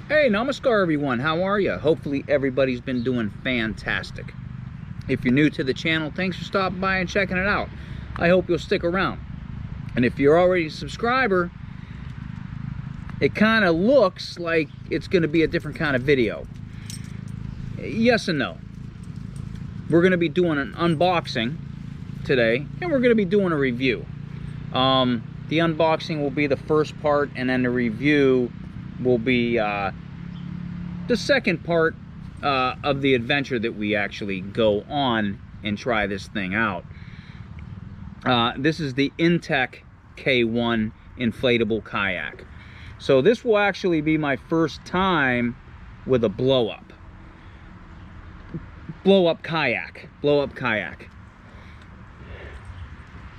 Hey, namaskar everyone, how are you? Hopefully everybody's been doing fantastic. If you're new to the channel, thanks for stopping by and checking it out. I hope you'll stick around. And if you're already a subscriber, it kind of looks like it's going to be a different kind of video. Yes and no. We're going to be doing an unboxing today, and we're going to be doing a review. The unboxing will be the first part, and then the review will be the second part of the adventure that we actually go on and try this thing out. This is the Intex K1 inflatable kayak. So this will actually be my first time with a blow-up kayak.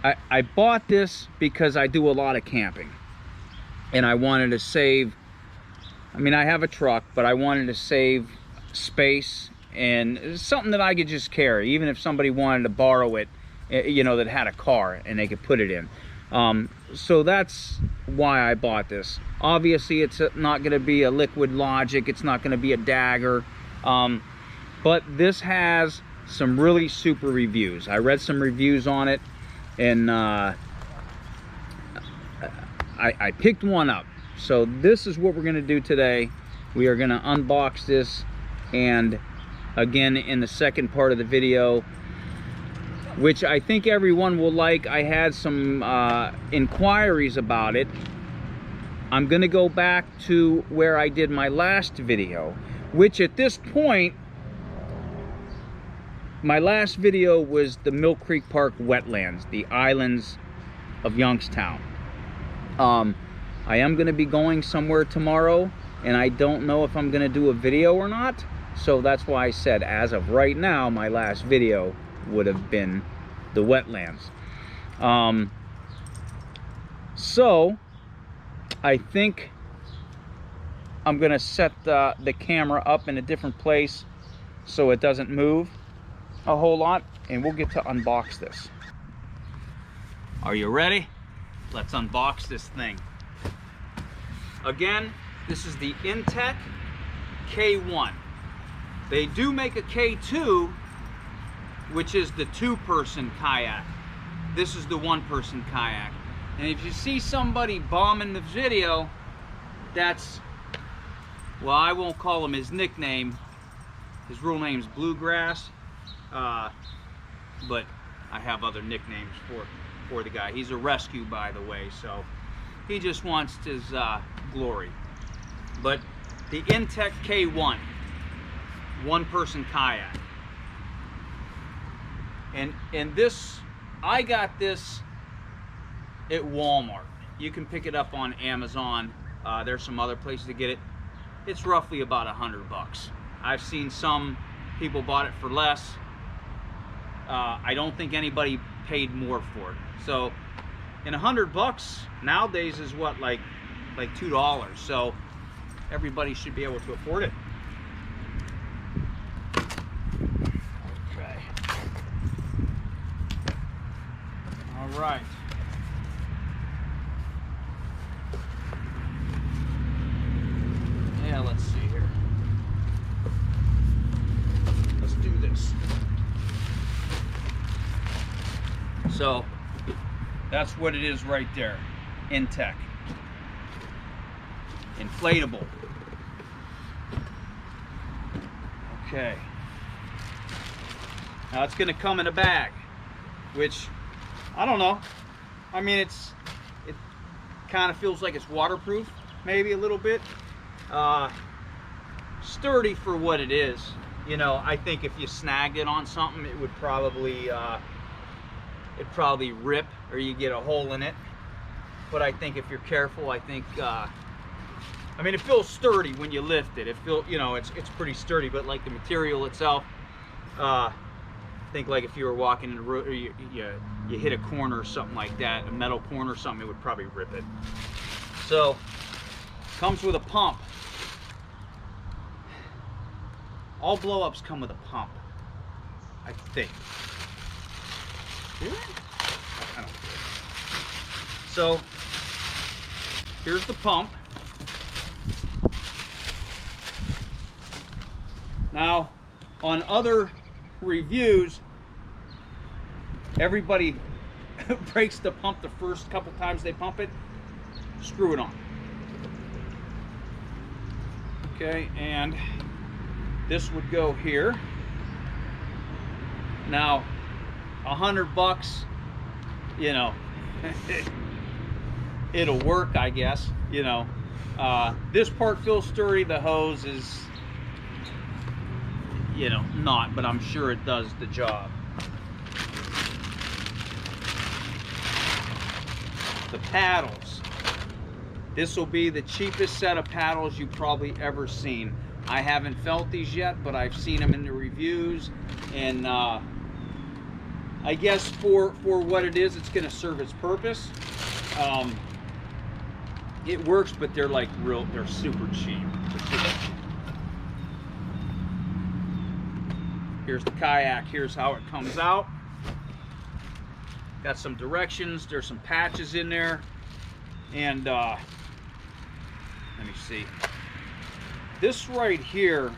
I bought this because I do a lot of camping, and I wanted to save. I mean, I have a truck, but I wanted to save space and something that I could just carry, even if somebody wanted to borrow it, you know, that had a car and they could put it in. So that's why I bought this. Obviously, it's not going to be a Liquid Logic. It's not going to be a Dagger. But this has some really super reviews. I read some reviews on it, and I picked one up. So this is what we're going to do today. We are going to unbox this, and again, in the second part of the video, which I think everyone will like, I had some inquiries about it. I'm going to go back to where I did my last video, which at this point, my last video was the Mill Creek Park wetlands, the islands of Youngstown. I am going to be going somewhere tomorrow, and I don't know if I'm going to do a video or not. So that's why I said, as of right now, my last video would have been the wetlands. So I think I'm going to set the camera up in a different place so it doesn't move a whole lot, and we'll get to unbox this. Are you ready? Let's unbox this thing. Again, this is the Intex K1. They do make a K2, which is the two-person kayak. This is the one-person kayak. And if you see somebody bombing the video, that's, well, I won't call him his nickname. His real name's Bluegrass, but I have other nicknames for the guy. He's a rescue, by the way, so he just wants his glory. But the Intex K1, one-person kayak, and this, I got this at Walmart. You can pick it up on Amazon. There's some other places to get it. It's roughly about $100. I've seen some people bought it for less. I don't think anybody paid more for it. So, and $100 nowadays is what, like $2. So everybody should be able to afford it. Okay. All right. Yeah, let's see here. Let's do this. So that's what it is right there. Intex. Inflatable. Okay. Now it's going to come in a bag, which I don't know. I mean, it kind of feels like it's waterproof, maybe a little bit. Sturdy for what it is. You know, I think if you snagged it on something, it would probably it'd probably rip, or you get a hole in it. But I think if you're careful, I think I mean, it feels sturdy when you lift it. It feels, you know, it's pretty sturdy, but like the material itself, I think like if you were walking in the road, or you hit a corner or something like that, a metal corner or something, it would probably rip it. So, comes with a pump. All blow-ups come with a pump, I think. Really? I don't know. So, here's the pump. Now, on other reviews, everybody breaks the pump the first couple times they pump it. Screw it on. Okay, and this would go here. Now, $100, you know, it'll work, I guess, you know. This part feels sturdy. The hose is, you know, not, but I'm sure it does the job. The paddles. This will be the cheapest set of paddles you've probably ever seen. I haven't felt these yet, but I've seen them in the reviews, and I guess for what it is, it's going to serve its purpose. It works, but they're like they're super cheap. Here's the kayak. Here's how it comes out. Got some directions. There's some patches in there, and let me see. This right here,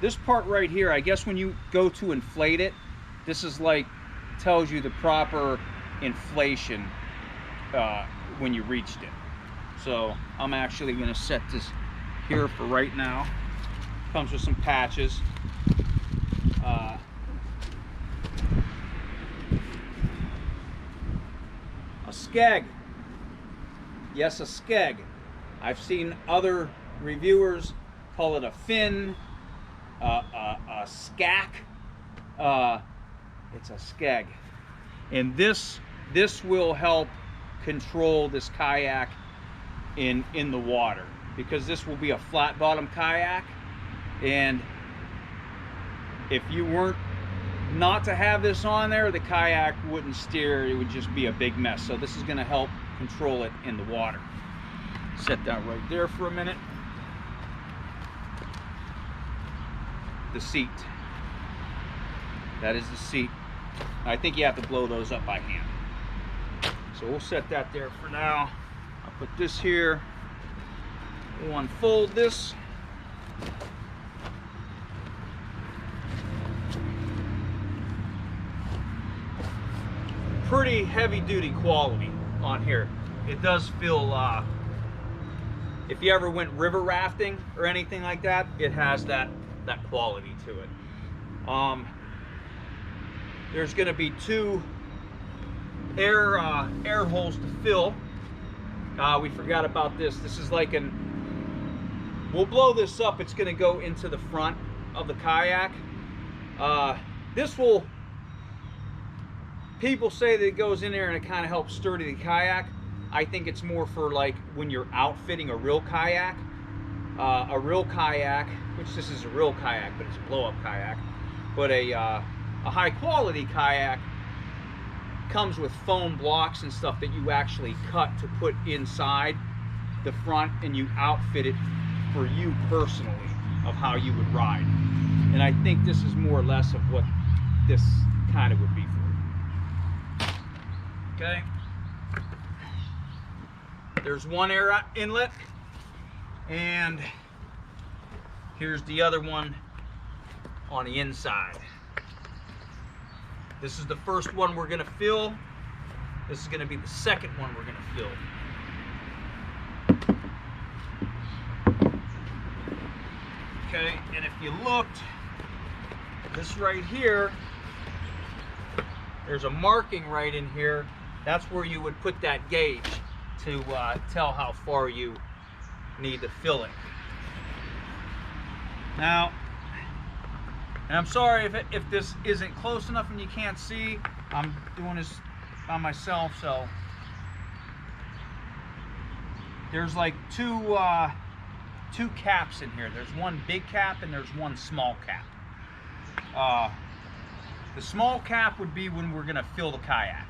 this part right here, I guess when you go to inflate it, this is like, tells you the proper inflation when you reached it. So I'm actually going to set this here for right now. Comes with some patches. A skeg. Yes, a skeg. I've seen other reviewers call it a fin, a skack. It's a skeg, and this will help control this kayak in the water, because this will be a flat bottom kayak, and if you weren't not to have this on there, the kayak wouldn't steer. It would just be a big mess. So this is going to help control it in the water. Set that right there for a minute. The seat. That is the seat. I think you have to blow those up by hand. So we'll set that there for now. I'll put this here. We'll unfold this. Pretty heavy duty quality on here. It does feel, if you ever went river rafting or anything like that, it has that quality to it. There's going to be two air holes to fill. We forgot about this. This is like we'll blow this up. It's going to go into the front of the kayak. This will, people say that it goes in there and it kind of helps sturdy the kayak. I think it's more for like when you're outfitting a real kayak. Which this is a real kayak, but it's a blow-up kayak. But a high quality kayak comes with foam blocks and stuff that you actually cut to put inside the front, and you outfit it for you personally of how you would ride. And I think this is more or less of what this kind of would be for. Okay. There's one air inlet, and here's the other one on the inside. This is the first one we're going to fill. This is going to be the second one we're going to fill. Okay, and if you looked, this right here, there's a marking right in here. That's where you would put that gauge to tell how far you need to fill it. Now, and I'm sorry if this isn't close enough and you can't see. I'm doing this by myself, so there's like two caps in here. There's one big cap and there's one small cap. The small cap would be when we're going to fill the kayak.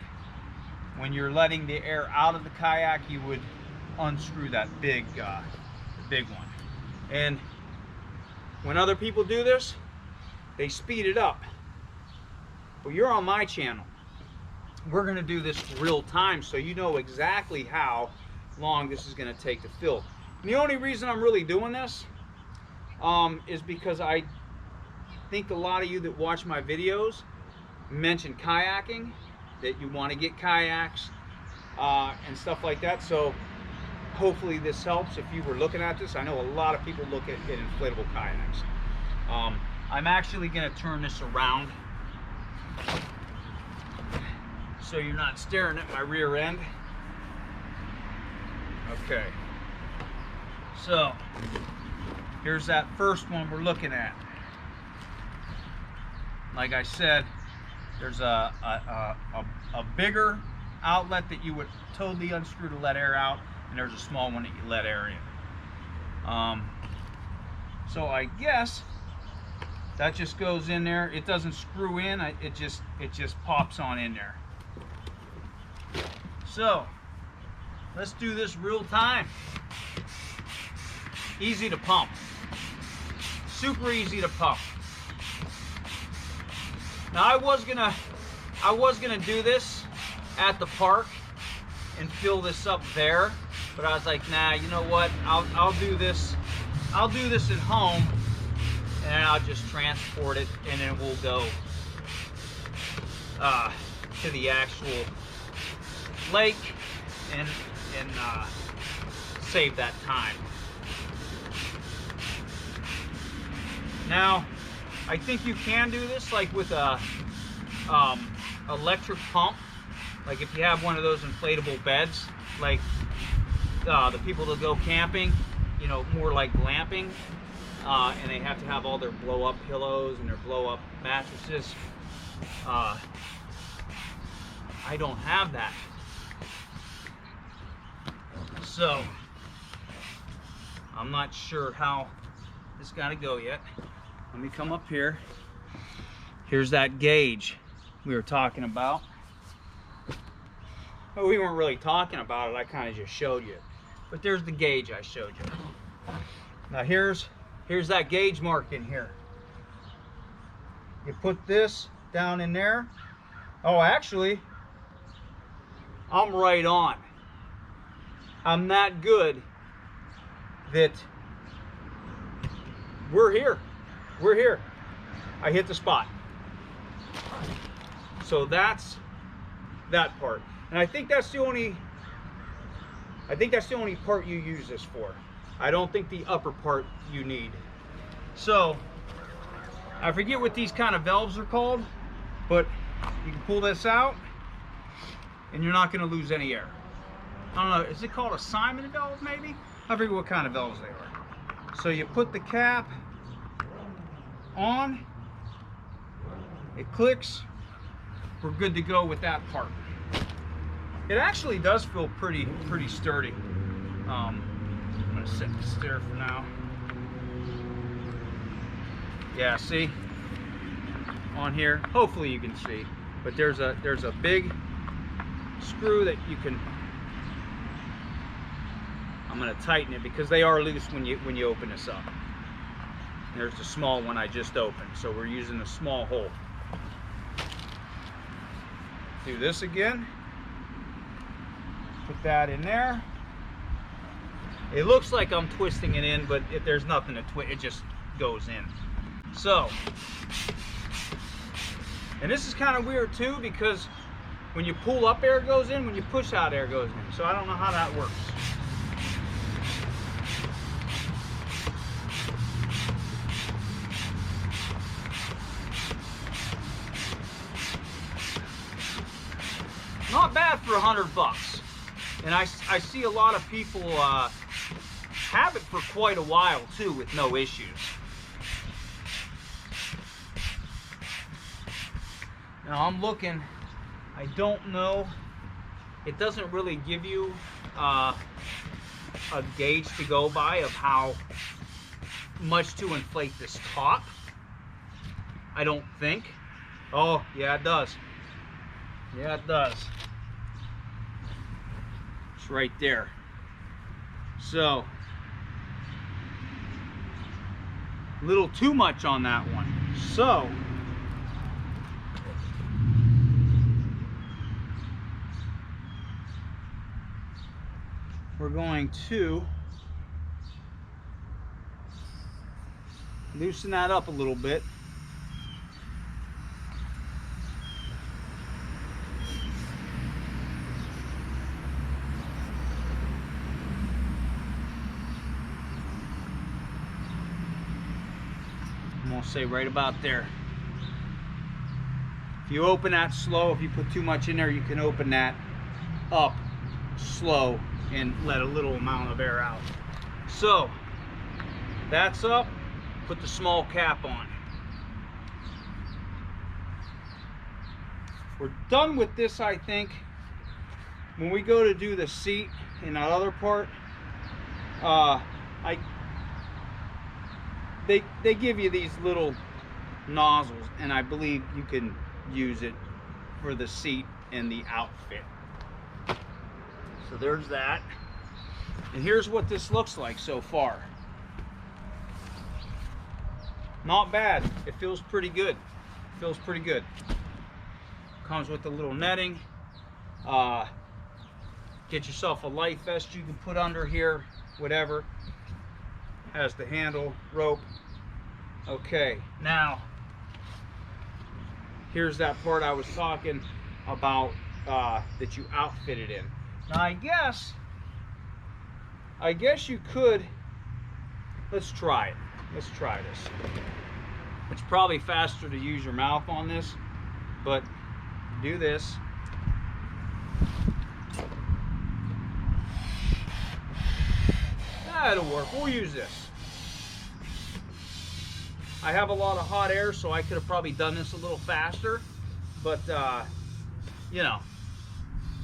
When you're letting the air out of the kayak, you would unscrew that big one. And when other people do this, they speed it up. Well, you're on my channel. We're going to do this real time, so you know exactly how long this is going to take to fill. And the only reason I'm really doing this is because I think a lot of you that watch my videos mention kayaking, that you want to get kayaks and stuff like that. So hopefully this helps if you were looking at this. I know a lot of people look at inflatable kayaks. I'm actually going to turn this around so you're not staring at my rear end. Okay, so here's that first one we're looking at. Like I said, there's a bigger outlet that you would totally unscrew to let air out, and there's a small one that you let air in. So I guess that just goes in there. It doesn't screw in. It just pops on in there. So let's do this real time. Easy to pump. Super easy to pump. Now I was gonna do this at the park and fill this up there, but I was like, nah, you know what? I'll do this. I'll do this at home, and I'll just transport it, and then we'll go to the actual lake and save that time. Now, I think you can do this like with a electric pump. Like if you have one of those inflatable beds, like the people that go camping, you know, more like glamping, and they have to have all their blow-up pillows and their blow-up mattresses. I don't have that. So, I'm not sure how this got to go yet. Let me come up here. Here's that gauge we were talking about. Well, we weren't really talking about it. I kind of just showed you. But there's the gauge I showed you. Now here's that gauge mark in here. You put this down in there. Oh, actually, I'm right on. I'm that good that we're here. We're here. I hit the spot. So that's that part. And I think that's the only part you use this for. I don't think the upper part you need. So I forget what these kind of valves are called, but you can pull this out and you're not going to lose any air. I don't know, is it called a Simon valve maybe? I forget what kind of valves they are. So you put the cap on, it clicks, we're good to go with that part. It actually does feel pretty sturdy. I'm gonna set this there for now. Yeah, see on here. Hopefully you can see, but there's a big screw that you can. I'm gonna tighten it because they are loose when you open this up. And there's the small one I just opened, so we're using a small hole. Do this again. Put that in there. It looks like I'm twisting it in, but if there's nothing to twist, it just goes in. So, and this is kind of weird too, because when you pull up, air goes in, when you push out, air goes in. So I don't know how that works. Not bad for $100. And I see a lot of people have it for quite a while too with no issues. Now I'm looking, I don't know, it doesn't really give you a gauge to go by of how much to inflate this top. I don't think. Oh, yeah, it does. Yeah, it does. It's right there. So, a little too much on that one. So, we're going to loosen that up a little bit. I'm gonna say right about there. If you open that slow, if you put too much in there, you can open that up slow and let a little amount of air out. So that's up. Put the small cap on. We're done with this, I think. When we go to do the seat in that other part, they give you these little nozzles, and I believe you can use it for the seat and the outfit. So there's that. And here's what this looks like so far. Not bad. It feels pretty good. Feels pretty good. Comes with a little netting. Get yourself a life vest you can put under here, whatever. Has the handle, rope. Okay, now here's that part I was talking about that you outfitted in. Now I guess you could. Let's try it. Let's try this. It's probably faster to use your mouth on this, but do this. That'll work. We'll use this. I have a lot of hot air, so I could have probably done this a little faster, but you know,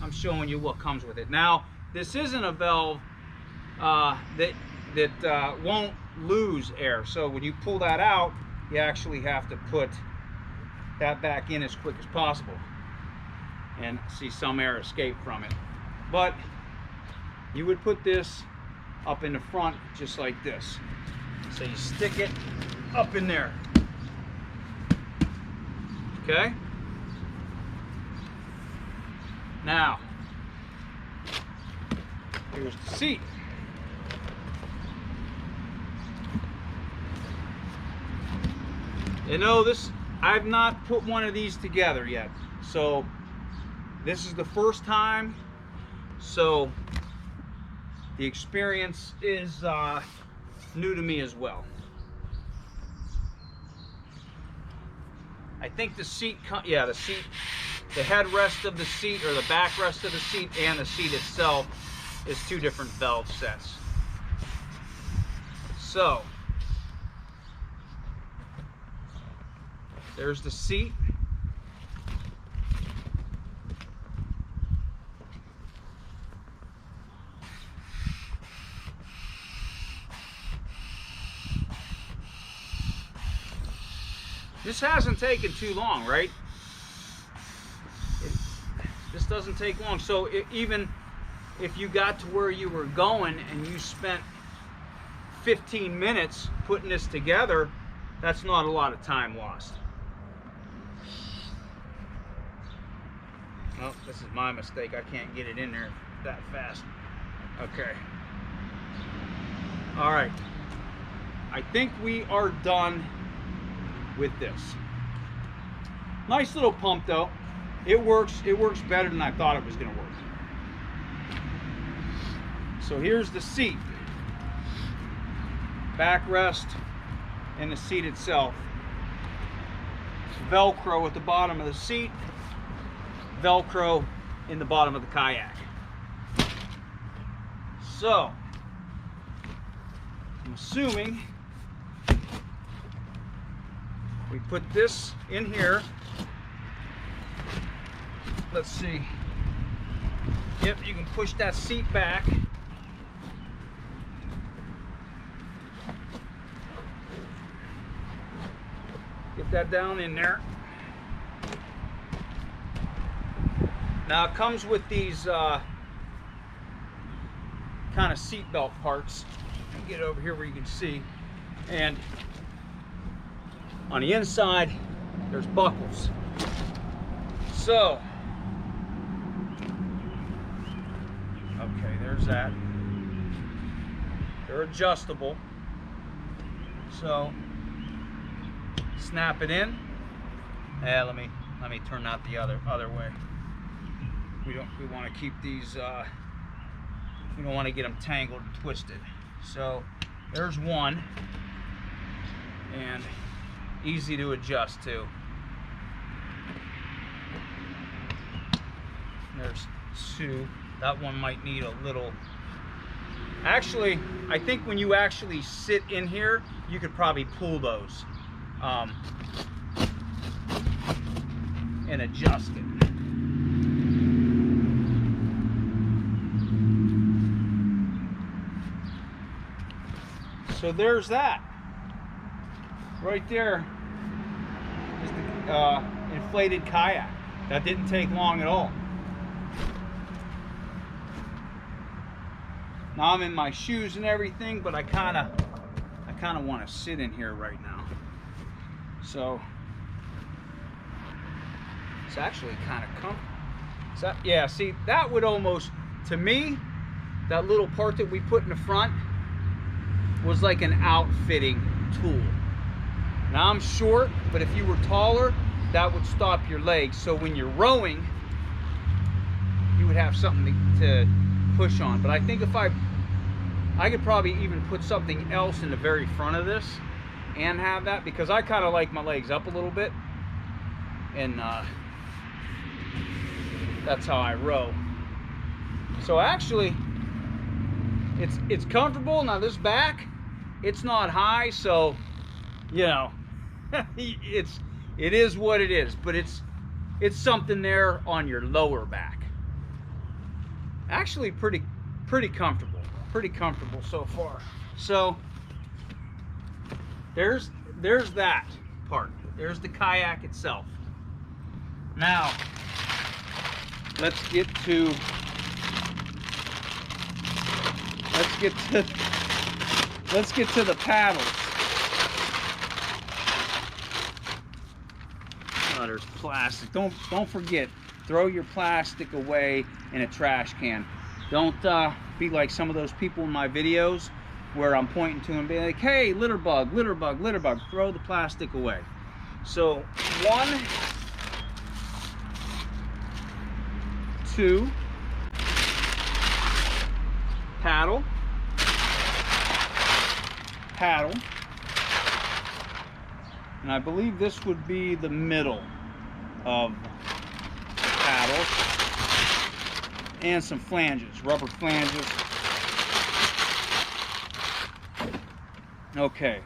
I'm showing you what comes with it. Now, this isn't a valve that won't lose air, so when you pull that out, you actually have to put that back in as quick as possible and see some air escape from it. But you would put this up in the front just like this. So you stick it up in there. Okay? Now, here's the seat. You know, I've not put one of these together yet. So this is the first time. So the experience is new to me as well. I think the seat, the headrest of the seat, or the backrest of the seat, and the seat itself is two different valve sets. So there's the seat. This hasn't taken too long, right? This doesn't take long. So even if you got to where you were going and you spent 15 minutes putting this together, that's not a lot of time lost. Oh, this is my mistake. I can't get it in there that fast. Okay. All right. I think we are done with this. Nice little pump though. It works better than I thought it was going to work. So here's the seat. Backrest and the seat itself. Velcro at the bottom of the seat. Velcro in the bottom of the kayak. So I'm assuming we put this in here. Let's see. Yep, you can push that seat back. Get that down in there. Now it comes with these kind of seat belt parts. Get over here where you can see. And on the inside, there's buckles. So, okay, there's that. They're adjustable. So, snap it in. Let me turn that the other way. We want to keep these. We don't want to get them tangled and twisted. So there's one, and easy to adjust to. There's two. That one might need a little. Actually, I think when you actually sit in here, you could probably pull those and adjust it. So there's that. Right there is the inflated kayak. That didn't take long at all. Now I'm in my shoes and everything, but I kind of want to sit in here right now. So it's actually kind of comfortable. So, yeah, see, that would almost, to me, that little part that we put in the front was like an outfitting tool. Now I'm short, but if you were taller, that would stop your legs. So when you're rowing, you would have something to push on. But I think if I could probably even put something else in the very front of this and have that, because I kind of like my legs up a little bit, and that's how I row. So actually, it's comfortable. Now this back, it's not high, so you know, it is what it is. But it's something there on your lower back. Actually, pretty comfortable. Pretty comfortable so far. So there's that part. There's the kayak itself. Now let's get to the paddles. Oh, there's plastic. Don't forget, throw your plastic away in a trash can. Don't be like some of those people in my videos where I'm pointing to them and being like, hey, litter bug, litter bug, litter bug. Throw the plastic away. So 1, 2, paddle, paddle, and I believe this would be the middle of paddles, and some flanges, rubber flanges. Okay,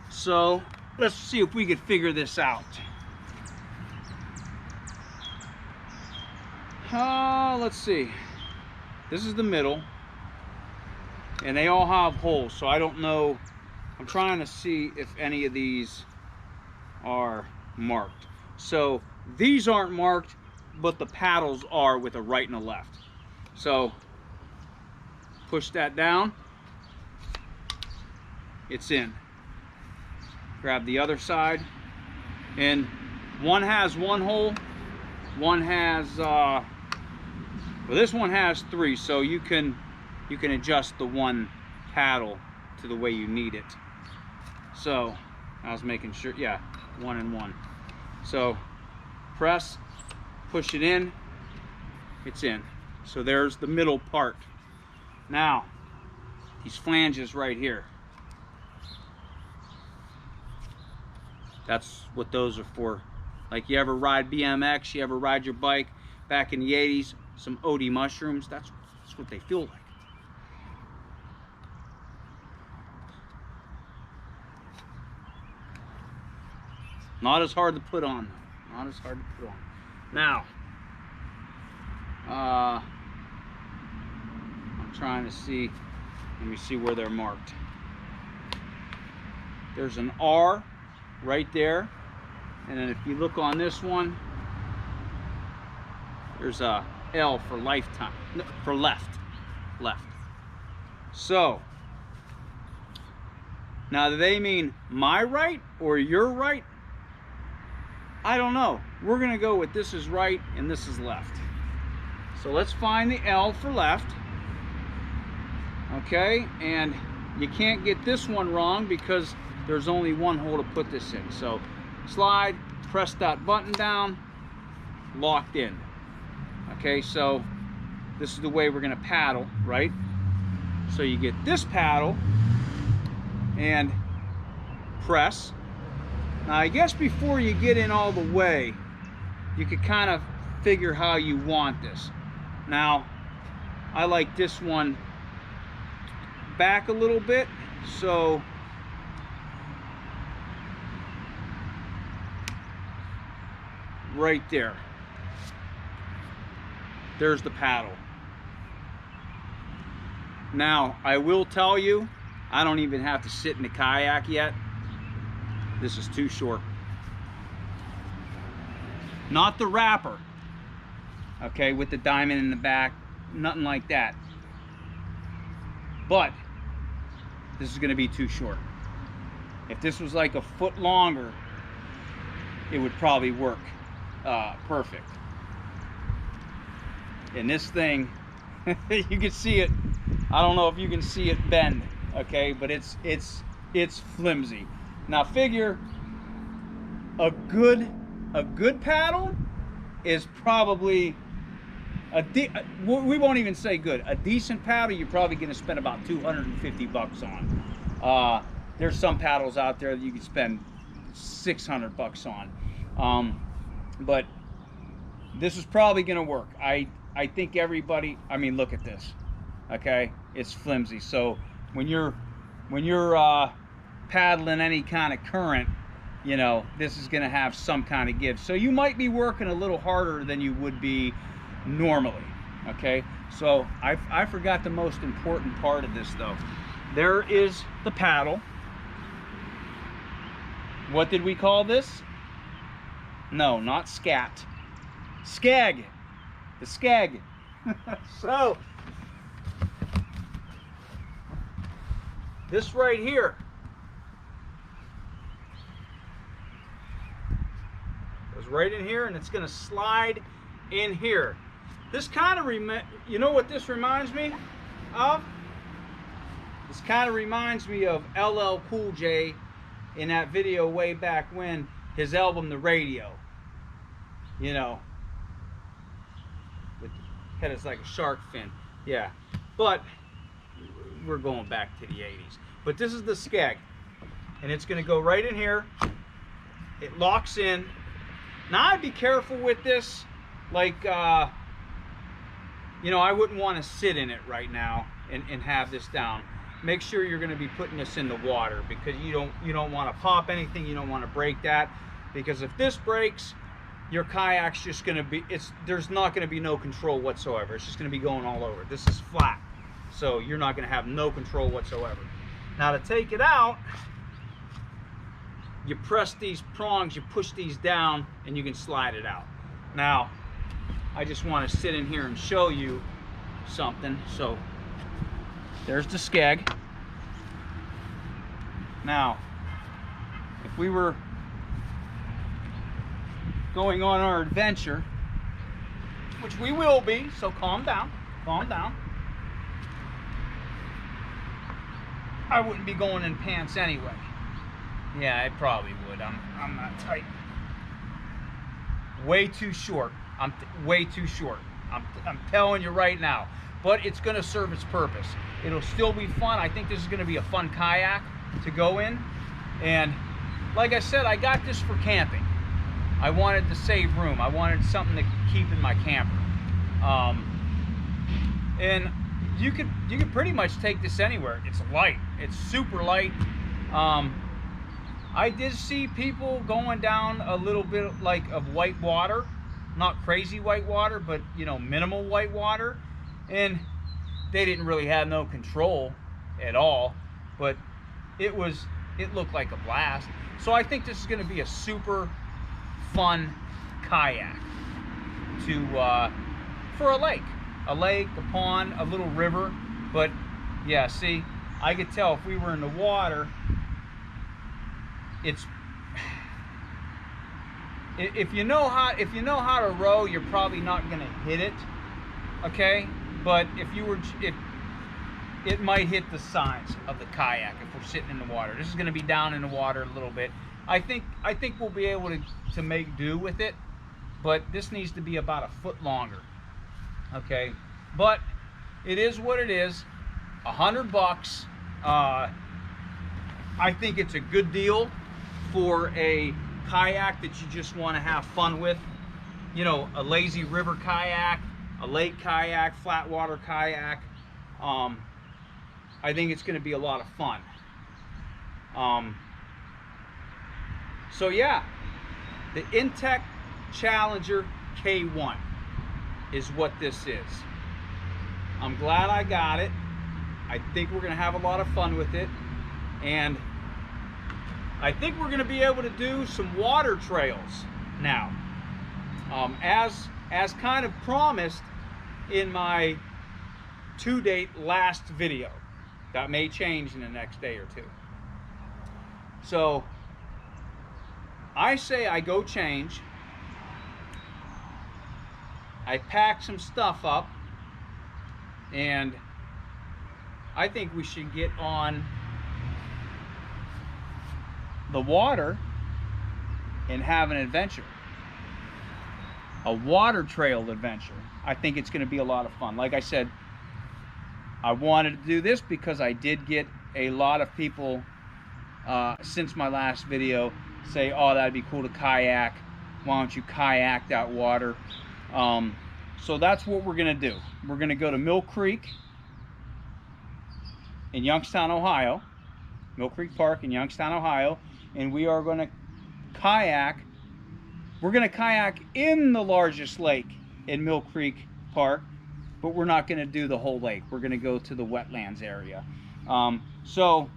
so let's see if we could figure this out. Let's see. This is the middle, and they all have holes, so I don't know. I'm trying to see if any of these are marked. So these aren't marked, but the paddles are with a right and a left. So push that down, it's in. Grab the other side, and one has 1 hole, one has well, this one has 3, so you can adjust the one paddle to the way you need it. So I was making sure, yeah, 1 and 1. So press, push it in, it's in. So there's the middle part. Now these flanges right here, that's what those are for. Like, you ever ride BMX, you ever ride your bike back in the 80s, some OD mushrooms, that's what they feel like. Not as hard to put on though. Not as hard to put on. Now, I'm trying to see, let me see where they're marked. There's an R right there, and then if you look on this one, there's a L for lifetime, for left. So now, do they mean my right or your right? I don't know. We're gonna go with this is right and this is left. So let's find the L for left. Okay, and you can't get this one wrong because there's only one hole to put this in. So slide, press that button down, locked in. Okay, so this is the way we're gonna paddle, right? So you get this paddle and press. Now I guess before you get in all the way, you could kind of figure how you want this. Now, I like this one back a little bit, so right there. There's the paddle. Now, I will tell you, I don't even have to sit in the kayak yet. This is too short. Not the wrapper, okay, with the diamond in the back, nothing like that. But this is gonna be too short. If this was like a foot longer, it would probably work perfect. And this thing, you can see it. I don't know if you can see it bend, okay, but it's flimsy. Now figure a good paddle is probably we won't even say good. A decent paddle, you're probably going to spend about 250 bucks on. There's some paddles out there that you can spend 600 bucks on. But this is probably going to work. I think everybody, I mean, look at this. Okay, it's flimsy. So when you're paddling any kind of current, you know, this is going to have some kind of give. So you might be working a little harder than you would be normally. Okay, so I forgot the most important part of this though. There is the paddle. What did we call this? No, not scat. Skag. The skag. So this right here goes right in here, and it's going to slide in here. This kind of you know what this reminds me of? This kind of reminds me of LL Cool J in that video way back when, his album The Radio. You know, with the head is like a shark fin. Yeah, but we're going back to the 80s. But this is the skeg, and it's going to go right in here. It locks in. Now I'd be careful with this, like you know, I wouldn't want to sit in it right now and have this down. Make sure you're going to be putting this in the water, because you don't want to pop anything. You don't want to break that, because if this breaks, your kayak's just going to be, there's not going to be no control whatsoever. It's just going to be going all over. This is flat, so you're not going to have no control whatsoever. Now to take it out, you press these prongs, you push these down, and you can slide it out. Now I just want to sit in here and show you something. So there's the skeg. Now if we were going on our adventure, which we will be, so calm down, calm down. I wouldn't be going in pants anyway. Yeah, I probably would. I'm not tight. Way too short. Way too short. I'm telling you right now. But it's going to serve its purpose. It'll still be fun. I think this is going to be a fun kayak to go in. And like I said, I got this for camping. I wanted to save room. I wanted something to keep in my camper. And you could pretty much take this anywhere. It's light. It's super light. I did see people going down a little bit like of white water, not crazy white water, but you know, minimal white water, and they didn't really have no control at all, but it looked like a blast. So I think this is going to be a super fun kayak for a lake, a pond, a little river. But yeah, see, I could tell if we were in the water, if you know how to row, you're probably not going to hit it, okay? But if it might hit the sides of the kayak if we're sitting in the water. This is going to be down in the water a little bit. I think we'll be able to make do with it, but this needs to be about a foot longer. Okay, but it is what it is. $100. I think it's a good deal for a kayak that you just want to have fun with. You know, a lazy river kayak, a lake kayak, flat water kayak. I think it's going to be a lot of fun. So yeah, the Intex Challenger K1 is what this is. I'm glad I got it. I think we're going to have a lot of fun with it, and I think we're going to be able to do some water trails now, as kind of promised in my to-date last video. That may change in the next day or two. So I say I go change, I pack some stuff up, and I think we should get on the water and have an adventure. A water trail adventure. I think it's going to be a lot of fun. Like I said, I wanted to do this because I did get a lot of people since my last video say, oh, that'd be cool to kayak. Why don't you kayak that water? So that's what we're going to do. We're going to go to Mill Creek in Youngstown, Ohio. Mill Creek Park in Youngstown, Ohio. And we are going to kayak. We're going to kayak in the largest lake in Mill Creek Park, but we're not going to do the whole lake. We're going to go to the wetlands area. So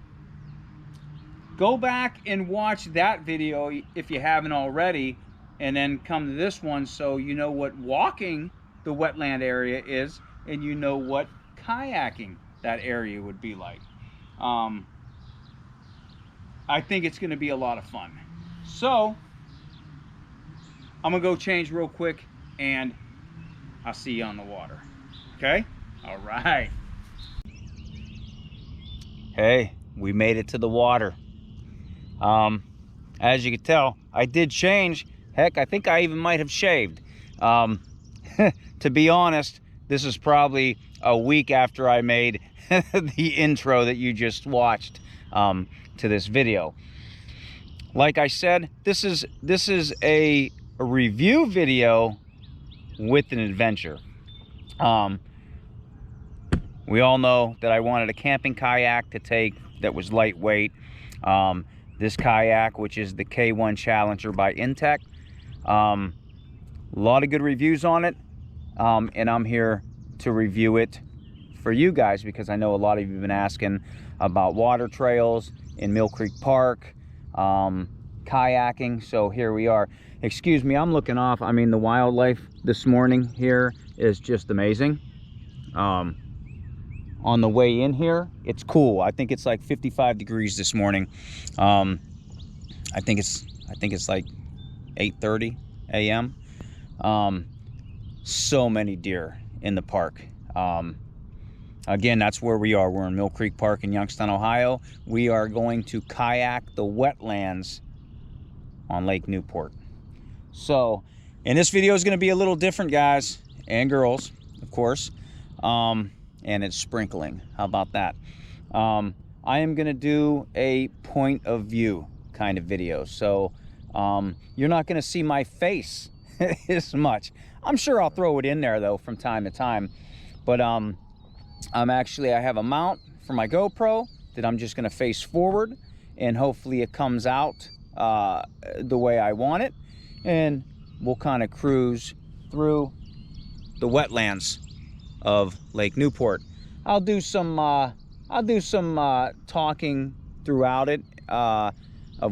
go back and watch that video if you haven't already, and then come to this one so you know what walking the wetland area is, and you know what kayaking that area would be like. I think it's going to be a lot of fun. So I'm going to go change real quick, and I'll see you on the water. Okay? All right. Hey, we made it to the water. As you can tell, I did change. Heck, I think I even might have shaved. To be honest, this is probably a week after I made the intro that you just watched to this video. Like I said, this is a review video with an adventure. We all know that I wanted a camping kayak to take that was lightweight. This kayak, which is the K1 Challenger by Intex, a lot of good reviews on it, and I'm here to review it for you guys because I know a lot of you have been asking about water trails in Mill Creek Park, kayaking. So here we are. Excuse me, I'm looking off. I mean, the wildlife this morning here is just amazing. On the way in here, it's cool. I think it's like 55 degrees this morning. I think it's like 8:30 a.m. So many deer in the park. Again, that's where we are. We're in Mill Creek Park in Youngstown, Ohio. We are going to kayak the wetlands on Lake Newport. So, and this video is going to be a little different, guys and girls, of course. And it's sprinkling. How about that? I am going to do a point of view kind of video. So you're not going to see my face as much. I'm sure I'll throw it in there though from time to time. But I have a mount for my GoPro that I'm just going to face forward, and hopefully it comes out the way I want it, and we'll kind of cruise through the wetlands of Lake Newport. I'll do some talking throughout it of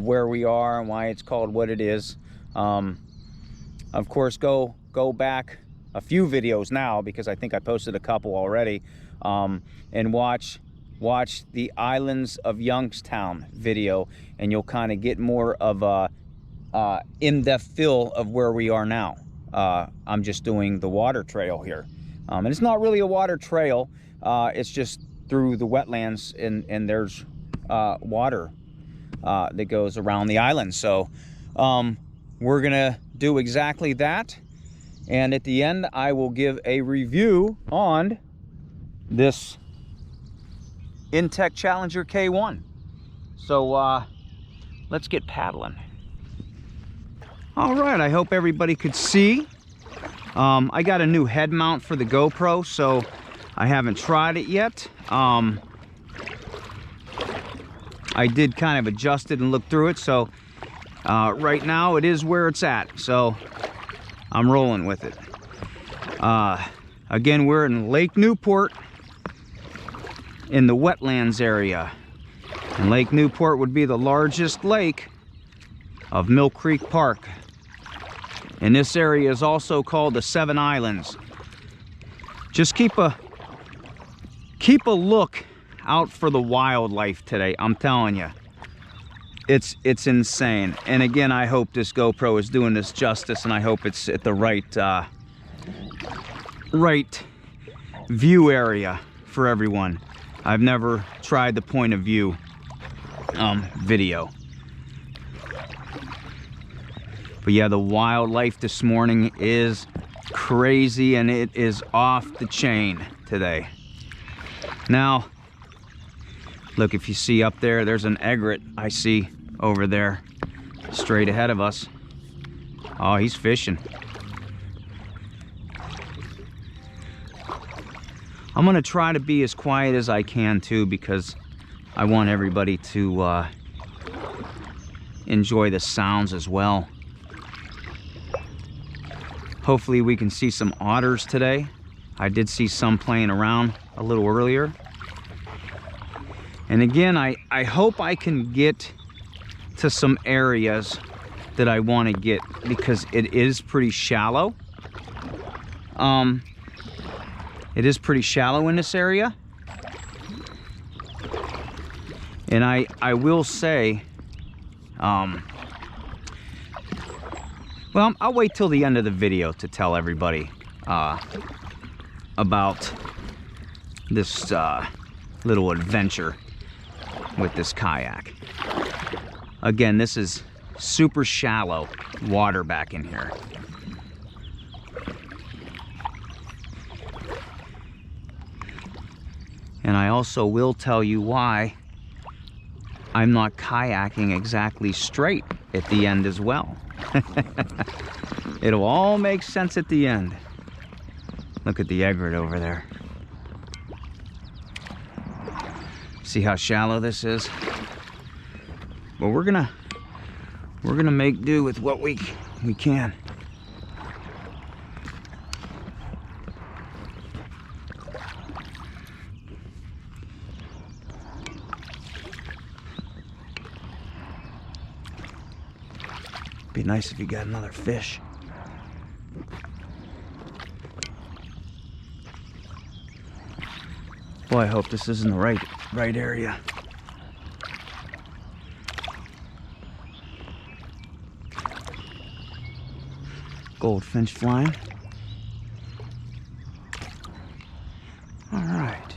where we are and why it's called what it is. Of course, go back a few videos now, because I think I posted a couple already, and watch the Islands of Youngstown video, and you'll kind of get more of a in-depth feel of where we are now. I'm just doing the water trail here. And it's not really a water trail. It's just through the wetlands, and there's water that goes around the island. So we're gonna do exactly that, and at the end I will give a review on this Intex Challenger K1. So let's get paddling. All right, I hope everybody could see. I got a new head mount for the GoPro, so I haven't tried it yet. I did kind of adjust it and look through it, so right now it is where it's at, so I'm rolling with it. Again, we're in Lake Newport in the wetlands area, and Lake Newport would be the largest lake of Mill Creek Park, and this area is also called the Seven Islands. Just keep a look out for the wildlife today. I'm telling you, it's insane. And again, I hope this GoPro is doing this justice, and I hope it's at the right view area for everyone. I've never tried the point of view video. But yeah, the wildlife this morning is crazy, and it is off the chain today. Now, look, if you see up there, there's an egret I see over there, straight ahead of us. Oh, he's fishing. I'm gonna try to be as quiet as I can too, because I want everybody to enjoy the sounds as well. Hopefully we can see some otters today. I did see some playing around a little earlier. And again, I hope I can get to some areas that I want to get, because it is pretty shallow. It is pretty shallow in this area. And I will say, well, I'll wait till the end of the video to tell everybody about this little adventure with this kayak. Again, this is super shallow water back in here. And I also will tell you why I'm not kayaking exactly straight at the end as well. It'll all make sense at the end. Look at the egret over there. See how shallow this is? But we're gonna make do with what we can. Be nice if you got another fish. Boy, I hope this is in the right area. Goldfinch flying. All right.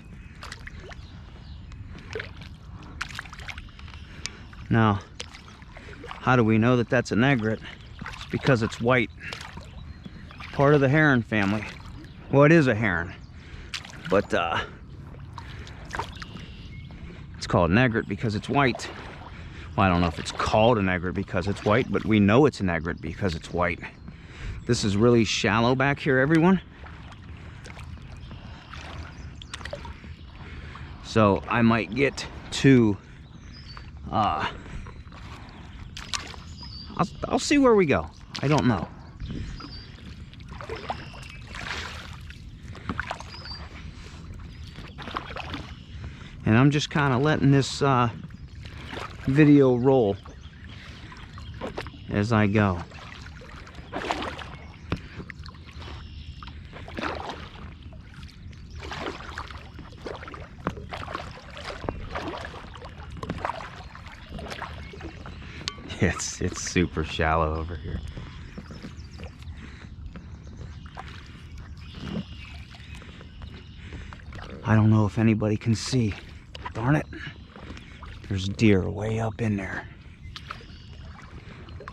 Now, how do we know that that's an egret? It's because it's white. Part of the heron family. Well, it is a heron, but it's called an egret because it's white. Well, I don't know if it's called an egret because it's white, but we know it's an egret because it's white. This is really shallow back here, everyone. So I might get to I'll see where we go. I don't know. And I'm just kind of letting this video roll as I go. It's super shallow over here. I don't know if anybody can see. Darn it. There's deer way up in there.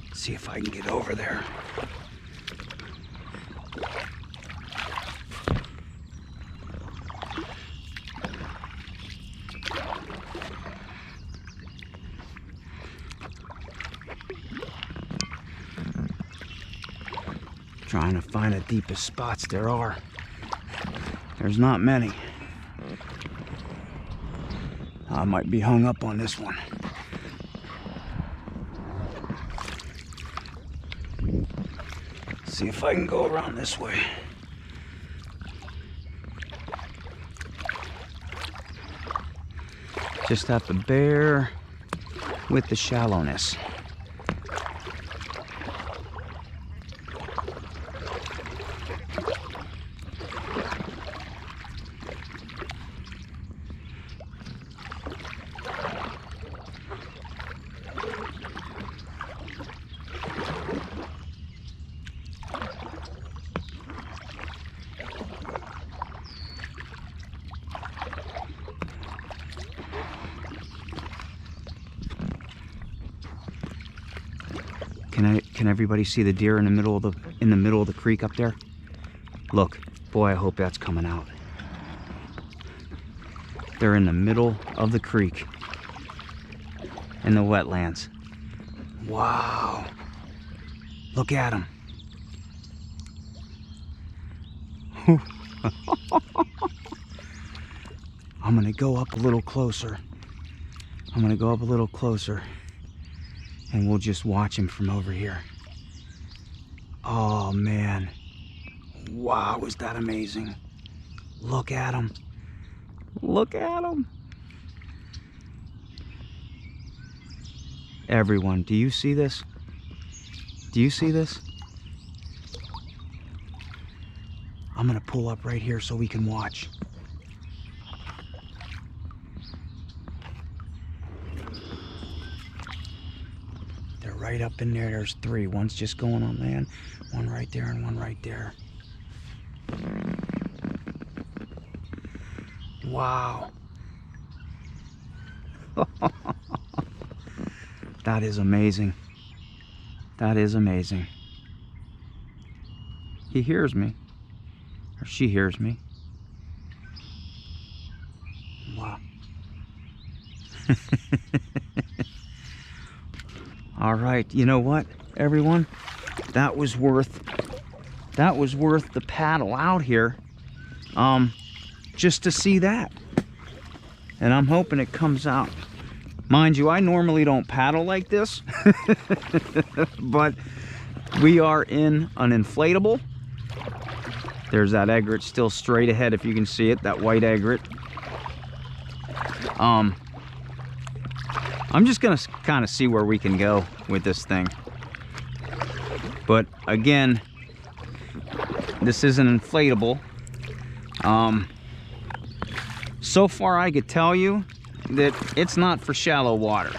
Let's see if I can get over there. Trying to find the deepest spots there are. There's not many. I might be hung up on this one. See if I can go around this way. Just have to bear with the shallowness. Can everybody see the deer in the middle of the creek up there? Look, boy, I hope that's coming out. They're in the middle of the creek in the wetlands. Wow. Look at them. I'm gonna go up a little closer. And we'll just watch him from over here. Oh man. Wow, is that amazing? Look at him. Look at him. Everyone, do you see this? Do you see this? I'm gonna pull up right here so we can watch. Right up in there, there's three. One's just going on land, one right there and one right there. Wow. That is amazing. That is amazing. He hears me, or she hears me. Wow. All right, you know what, everyone? That was worth the paddle out here, just to see that. And I'm hoping it comes out. Mind you, I normally don't paddle like this, but we are in an inflatable. There's that egret still straight ahead, if you can see it, that white egret. I'm just gonna kind of see where we can go with this thing. But again, this is an inflatable. So far I could tell you that it's not for shallow water.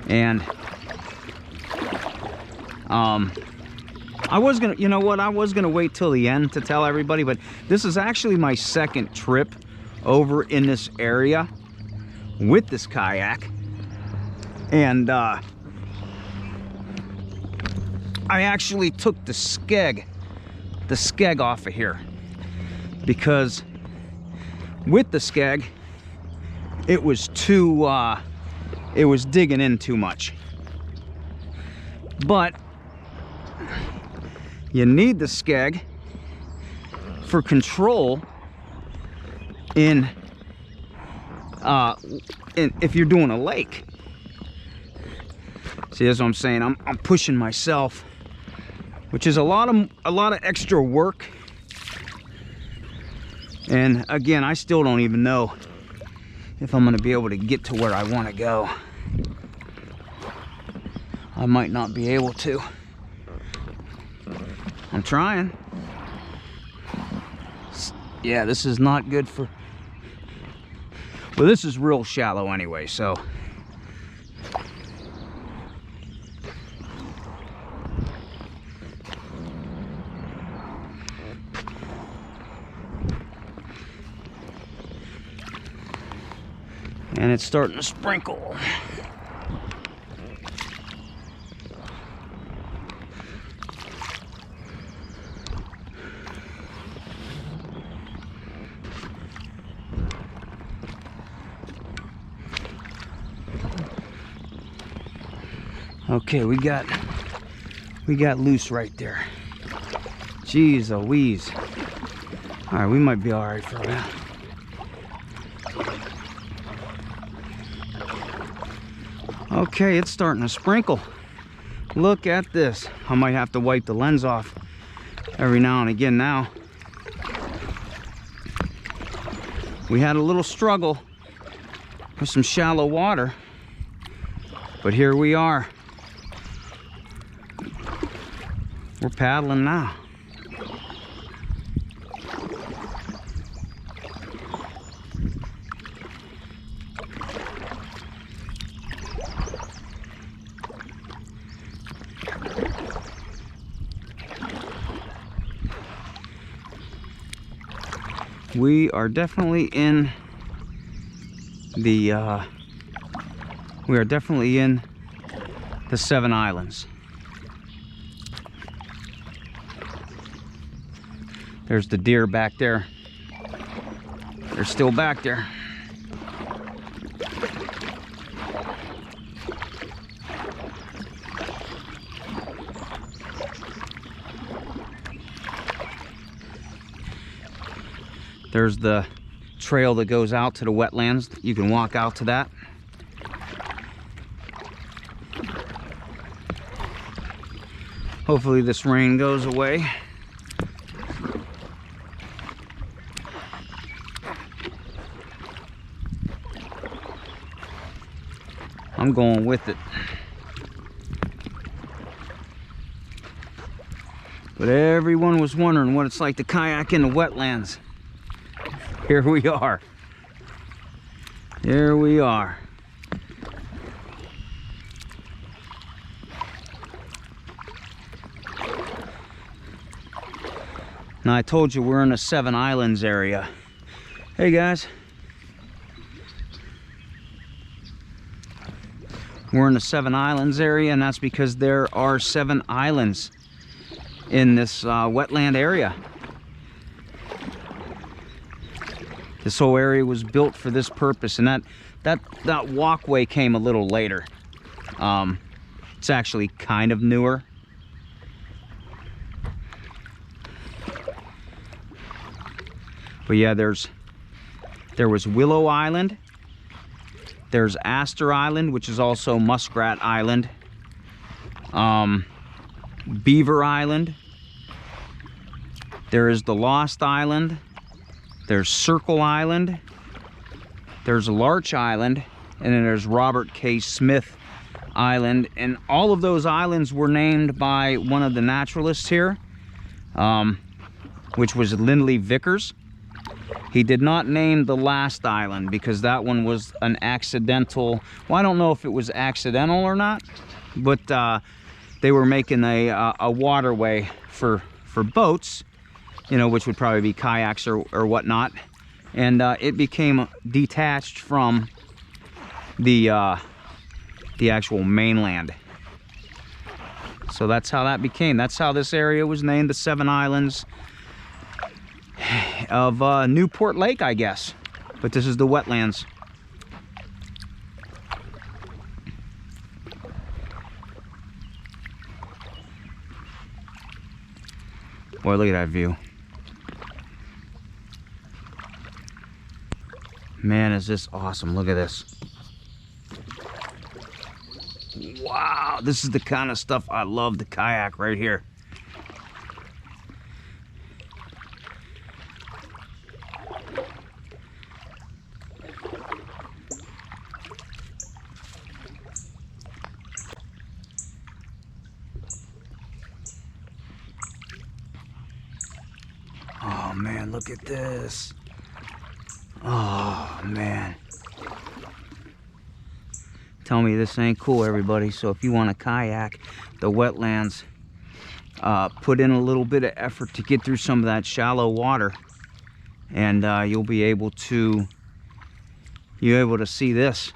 And I was gonna, you know what, I was gonna wait till the end to tell everybody, but this is actually my second trip over in this area with this kayak. And I actually took the skeg off of here, because with the skeg it was too it was digging in too much. But you need the skeg for control in if you're doing a lake. See, that's what I'm saying. I'm pushing myself, which is a lot of extra work. And again, I still don't even know if I'm going to be able to get to where I want to go. I might not be able to. I'm trying. Yeah, this is not good for... Well, this is real shallow anyway, so... and it's starting to sprinkle. Okay, we got loose right there. Jeez Louise. All right, we might be all right for a while. Okay, it's starting to sprinkle. Look at this. I might have to wipe the lens off every now and again now. We had a little struggle with some shallow water, but here we are. We're paddling now. We are definitely in the Seven Islands. There's the deer back there. They're still back there. There's the trail that goes out to the wetlands. You can walk out to that. Hopefully this rain goes away. I'm going with it. But everyone was wondering what it's like to kayak in the wetlands. Here we are. Here we are. Now I told you we're in the Seven Islands area. Hey guys. We're in the Seven Islands area, and that's because there are 7 islands in this wetland area. This whole area was built for this purpose, and that walkway came a little later. It's actually kind of newer. But yeah, there was Willow Island. There's Astor Island, which is also Muskrat Island. Beaver Island. There is the Lost Island. There's Circle Island. There's Larch Island. And then there's Robert K. Smith Island. And all of those islands were named by one of the naturalists here, which was Lindley Vickers. He did not name the last island because that one was an accidental, well, I don't know if it was accidental or not, but they were making a waterway for boats, you know, which would probably be kayaks or whatnot, and it became detached from the actual mainland. So that's how that became. That's how this area was named, the Seven Islands of Newport Lake, I guess. But this is the wetlands. Boy, look at that view. Man, is this awesome. Look at this. Wow, this is the kind of stuff I love to kayak right here. Oh man, look at this. Oh man. Tell me this ain't cool, everybody. So if you want to kayak the wetlands, put in a little bit of effort to get through some of that shallow water, and you'll be able to you're able to see this.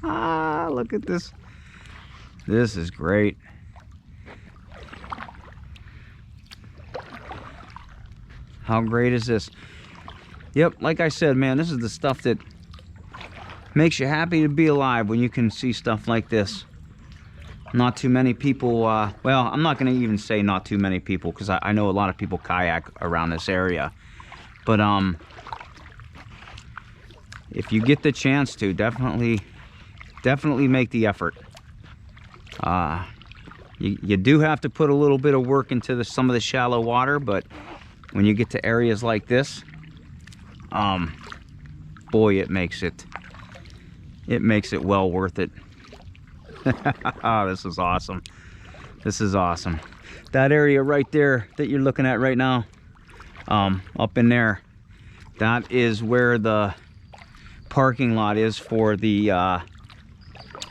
Ah, look at this. This is great. How great is this? Yep, like I said, man, this is the stuff that makes you happy to be alive, when you can see stuff like this. Not too many people, well, I'm not going to even say not too many people, because I know a lot of people kayak around this area. But if you get the chance to, definitely make the effort. You do have to put a little bit of work into some of the shallow water, but when you get to areas like this, boy, it makes it well worth it. Oh, this is awesome. This is awesome. That area right there that you're looking at right now, up in there, that is where the parking lot is for the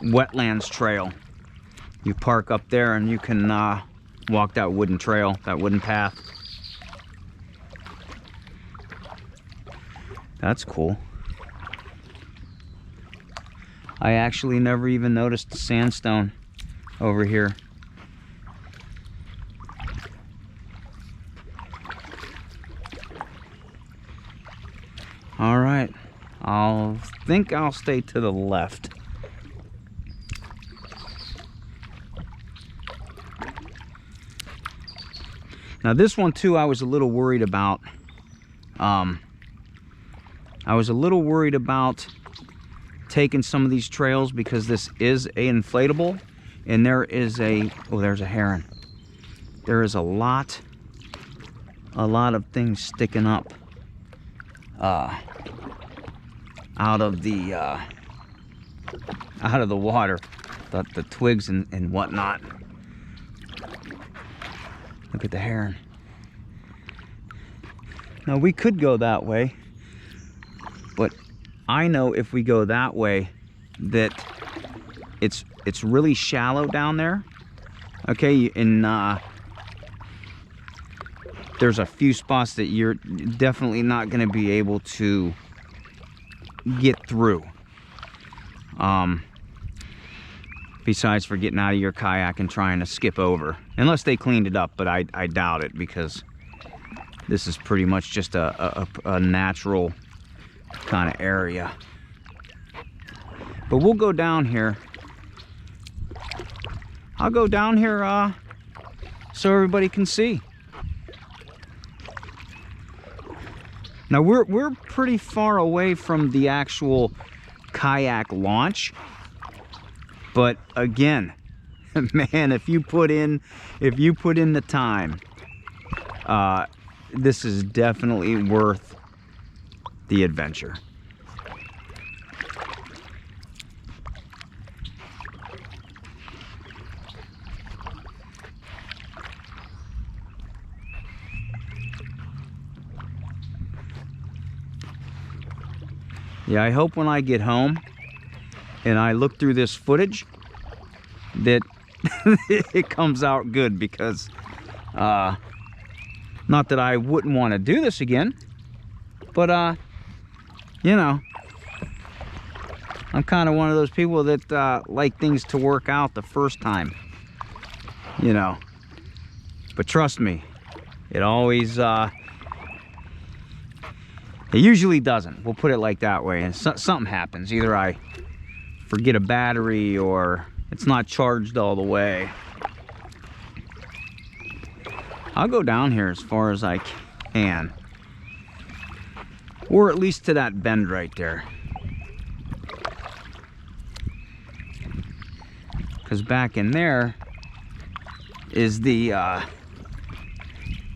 wetlands trail. You park up there and you can walk that wooden trail, that wooden path. That's cool. I actually never even noticed the sandstone over here. All right, I think I'll stay to the left. Now this one too, I was a little worried about. I was a little worried about taking some of these trails, because this is a inflatable, and there is a, oh, there's a heron. There is a lot of things sticking up out of the water, the twigs and whatnot. Look at the heron. Now we could go that way, but I know if we go that way that it's really shallow down there. Okay, and there's a few spots that you're definitely not going to be able to get through. Besides for getting out of your kayak and trying to skip over, unless they cleaned it up, but I doubt it, because this is pretty much just a natural kind of area. But we'll go down here. I'll go down here so everybody can see. Now we're pretty far away from the actual kayak launch, but again, man, if you put in the time, this is definitely worth the adventure. Yeah, I hope when I get home and I look through this footage that it comes out good, because not that I wouldn't want to do this again, but you know, I'm kind of one of those people that like things to work out the first time, you know. But trust me, it always it usually doesn't. We'll put it like that way. And something happens. Either I forget a battery, or it's not charged all the way. I'll go down here as far as I can, or at least to that bend right there, because back in there is the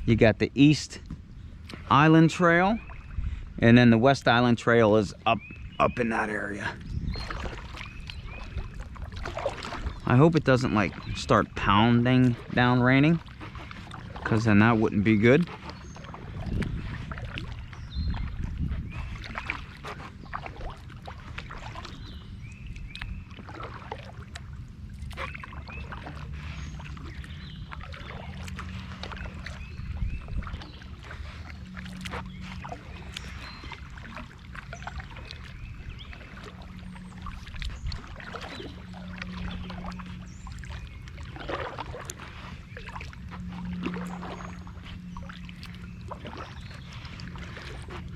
you got the East Island Trail, and then the West Island Trail is up in that area. I hope it doesn't like start pounding down raining, because then that wouldn't be good.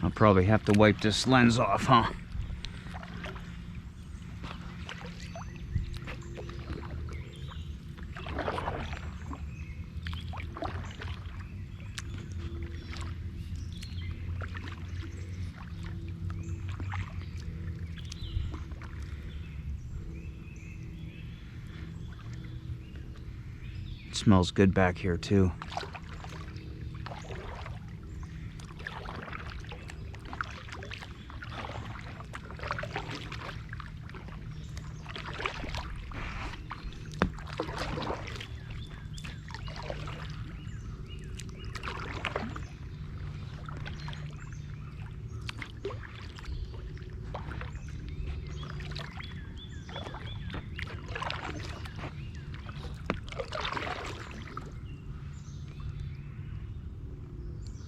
I'll probably have to wipe this lens off, huh? It smells good back here too.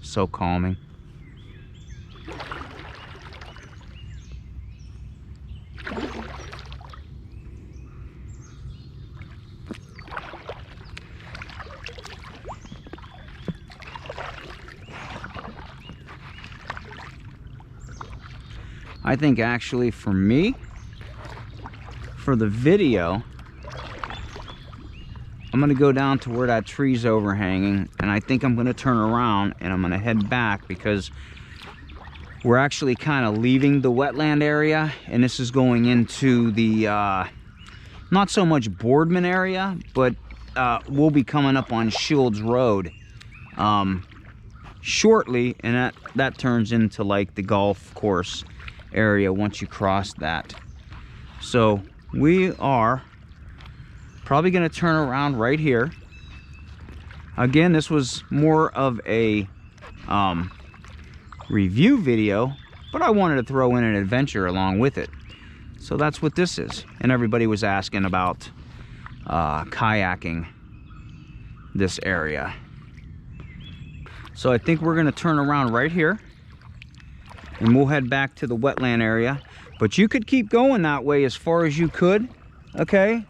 So calming. I think actually for me, for the video, I'm gonna go down to where that tree's overhanging, and I think I'm gonna turn around and I'm gonna head back, because we're actually kind of leaving the wetland area, and this is going into the not so much Boardman area, but we'll be coming up on Shields Road shortly, and that turns into like the golf course area once you cross that. So we are probably going to turn around right here. Again, this was more of a review video, but I wanted to throw in an adventure along with it. So that's what this is. And everybody was asking about kayaking this area. So I think we're going to turn around right here, and we'll head back to the wetland area. But you could keep going that way as far as you could, okay?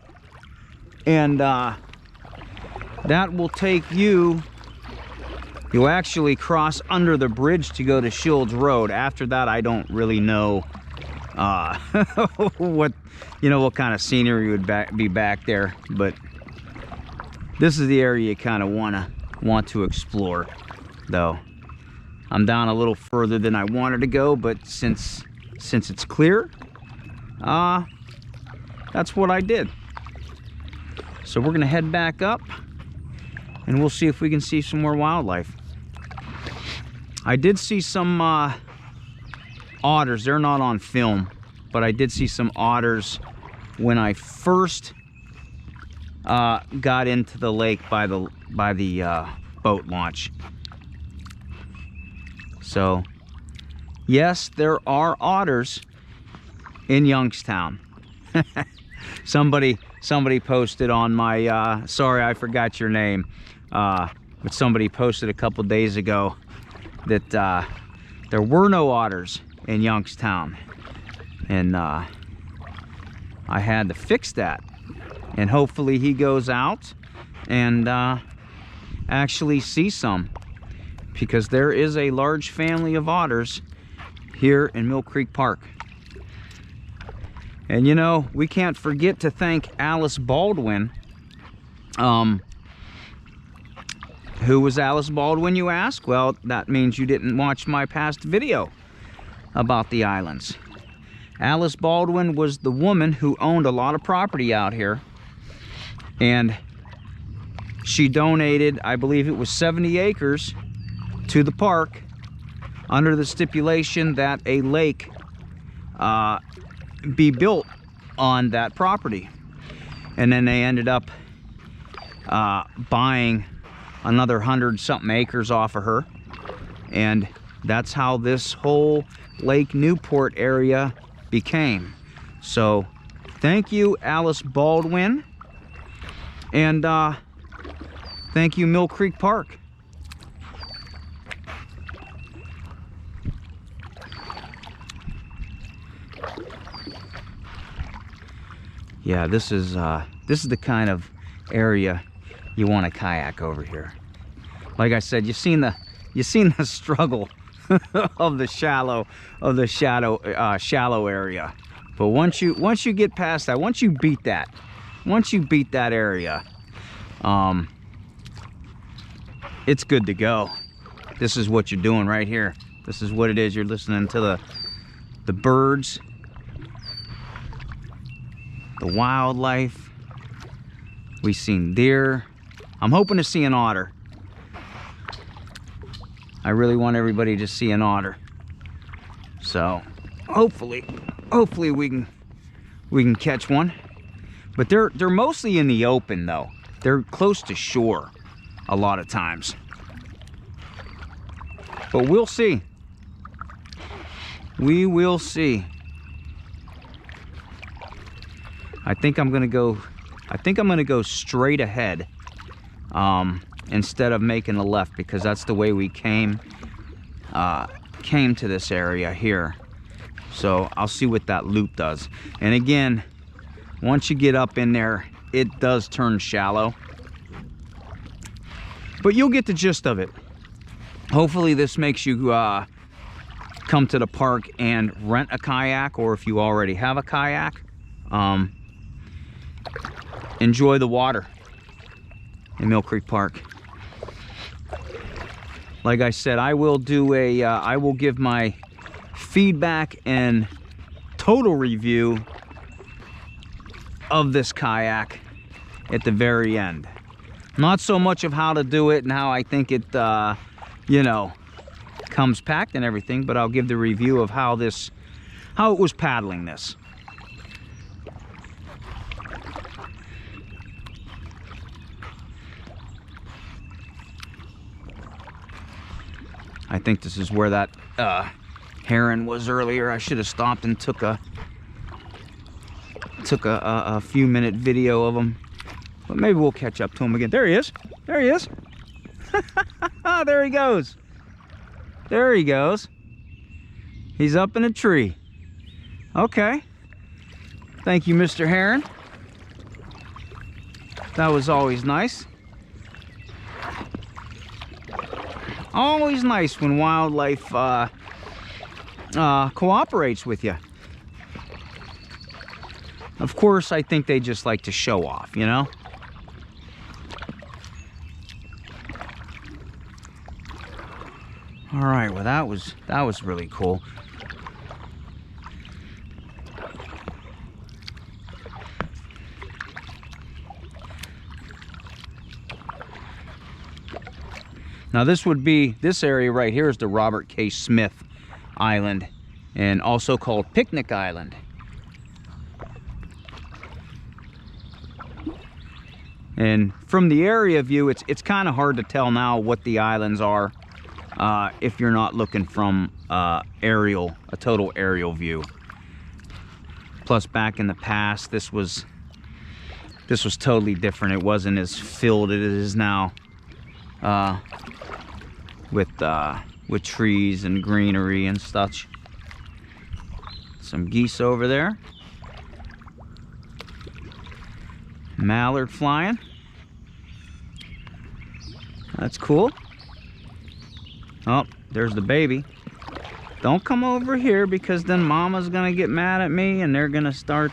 And that will take you, you'll actually cross under the bridge to go to Shields Road. After that, I don't really know what kind of scenery would be back there, but this is the area you kind of want to explore, though. I'm down a little further than I wanted to go, but since it's clear, that's what I did. So we're gonna head back up, and we'll see if we can see some more wildlife. I did see some otters. They're not on film, but I did see some otters when I first got into the lake by the boat launch. So yes, there are otters in Youngstown. Somebody posted on my sorry, I forgot your name, but somebody posted a couple days ago that there were no otters in Youngstown, and I had to fix that. And hopefully he goes out and actually sees some, because there is a large family of otters here in Mill Creek Park. And you know, we can't forget to thank Alice Baldwin. Who was Alice Baldwin, you ask? Well, that means you didn't watch my past video about the islands. Alice Baldwin was the woman who owned a lot of property out here, and she donated, I believe it was 70 acres to the park, under the stipulation that a lake be built on that property. And then they ended up buying another 100-something acres off of her, and that's how this whole Lake Newport area became. So thank you, Alice Baldwin, and thank you, Mill Creek Park. Yeah, this is the kind of area you want to kayak over here. Like I said, you've seen the struggle of the shallow area. But once you get past that, once you beat that area, it's good to go. This is what you're doing right here. This is what it is. You're listening to the birds, the wildlife. We've seen deer. I'm hoping to see an otter. I really want everybody to see an otter. So hopefully we can catch one. But they're mostly in the open though. They're close to shore a lot of times. But we'll see. We will see. I think I'm gonna go straight ahead instead of making a left, because that's the way we came to this area here. So I'll see what that loop does. And again, once you get up in there, it does turn shallow, but you'll get the gist of it. Hopefully this makes you come to the park and rent a kayak, or if you already have a kayak, enjoy the water in Mill Creek Park. Like I said, I will do I will give my feedback and total review of this kayak at the very end. Not so much of how to do it and how I think it, you know, comes packed and everything, but I'll give the review of how it was paddling this. I think this is where that heron was earlier. I should have stopped and took a few minute video of him, but maybe we'll catch up to him again. There he is. There he is. There he goes. There he goes. He's up in a tree. Okay. Thank you, Mr. Heron. That was always nice. Always nice when wildlife cooperates with you. Of course, I think they just like to show off, you know? All right, well that was really cool. Now this area right here is the Robert K. Smith Island, and also called Picnic Island. And from the area view, it's kind of hard to tell now what the islands are if you're not looking from a total aerial view. Plus, back in the past, this was totally different. It wasn't as filled as it is now, with trees and greenery and such. Some geese over there. Mallard flying. That's cool. Oh, there's the baby. Don't come over here, because then mama's gonna get mad at me and they're gonna start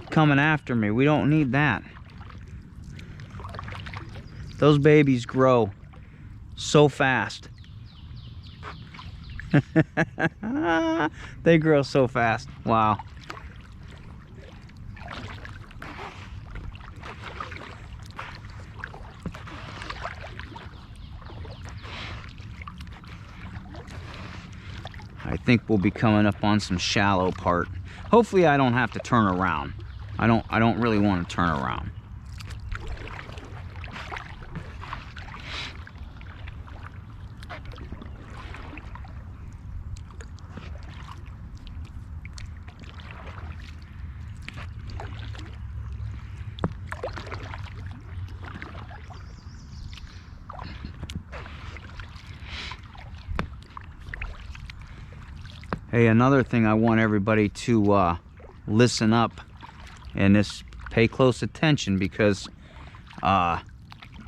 coming after me. We don't need that. Those babies grow so fast. They grow so fast. Wow. I think we'll be coming up on some shallow part. Hopefully I don't have to turn around. I don't really want to turn around. Hey, another thing I want everybody to listen up and pay close attention, because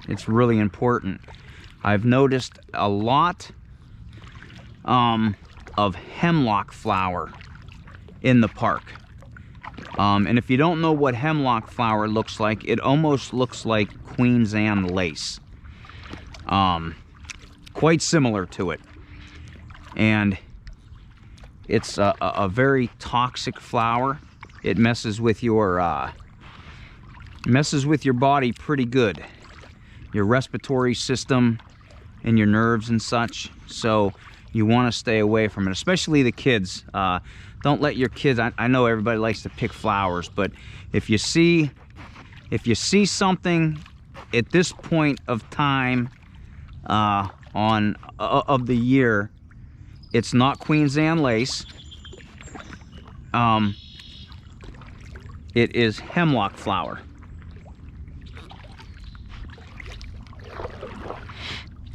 it's really important. I've noticed a lot of hemlock flower in the park. And if you don't know what hemlock flower looks like, it almost looks like Queen's Anne lace. Quite similar to it. And it's a very toxic flower. It messes with your body pretty good. Your respiratory system and your nerves and such. So you want to stay away from it, especially the kids. Don't let your kids, I know everybody likes to pick flowers, but if you see something at this point of time of the year, it's not Queen's Anne lace. It is hemlock flower.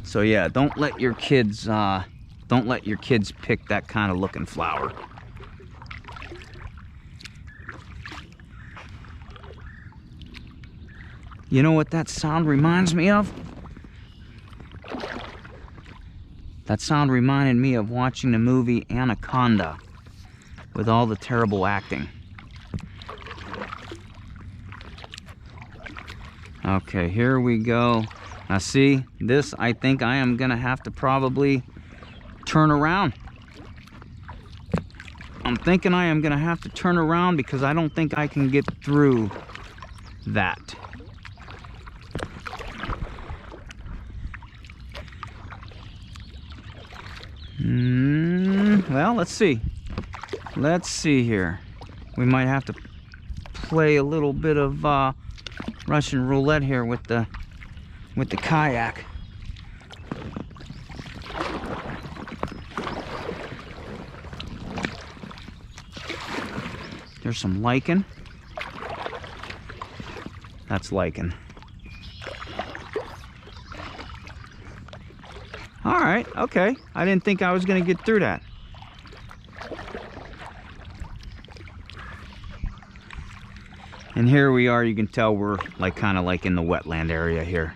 So yeah, don't let your kids pick that kind of looking flower. You know what that sound reminds me of? That sound reminded me of watching the movie Anaconda with all the terrible acting. Okay, here we go. Now see, this I think I am gonna have to probably turn around. I'm thinking I am gonna have to turn around because I don't think I can get through that. Well, let's see. Let's see here. We might have to play a little bit of Russian roulette here with the kayak. There's some lichen. That's lichen. All right, okay. I didn't think I was gonna get through that. And here we are, you can tell we're like kind of like in the wetland area here.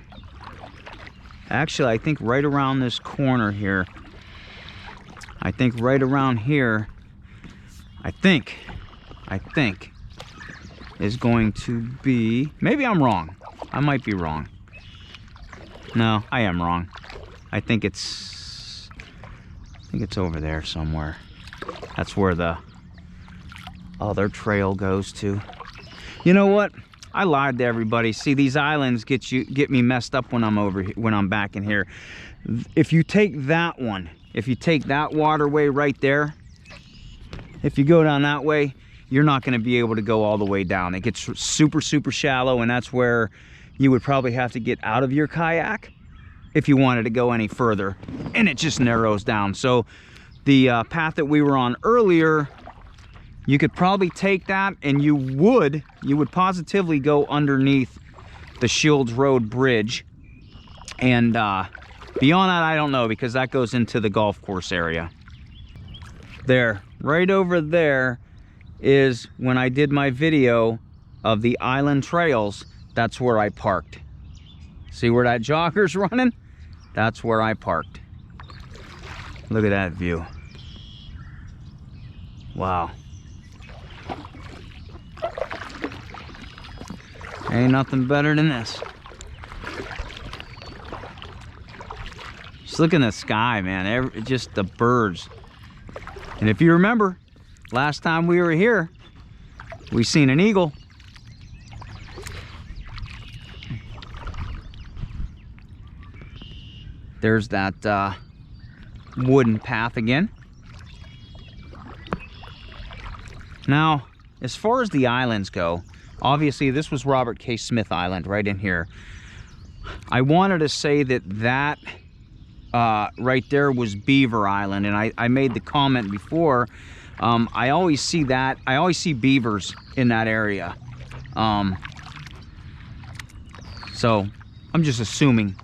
Actually, I think right around this corner here, I think right around here, I think is going to be, maybe I'm wrong. I might be wrong. No, I am wrong. I think it's over there somewhere. That's where the other trail goes to. You know what? I lied to everybody. See, these islands get me messed up when I'm back in here. If you take that one, if you take that waterway right there, if you go down that way, you're not going to be able to go all the way down. It gets super, super shallow, and that's where you would probably have to get out of your kayak if you wanted to go any further, and it just narrows down. So the path that we were on earlier, you could probably take that, and you would positively go underneath the Shields Road Bridge. And beyond that, I don't know, because that goes into the golf course area. There, right over there is when I did my video of the island trails, that's where I parked. See where that jogger's running? That's where I parked. Look at that view. Wow. Ain't nothing better than this. Just look in the sky, man. Just the birds. And if you remember, last time we were here, we seen an eagle. There's that wooden path again. Now, as far as the islands go, obviously this was Robert K. Smith Island right in here. I wanted to say that right there was Beaver Island, and I made the comment before, I always see beavers in that area. So I'm just assuming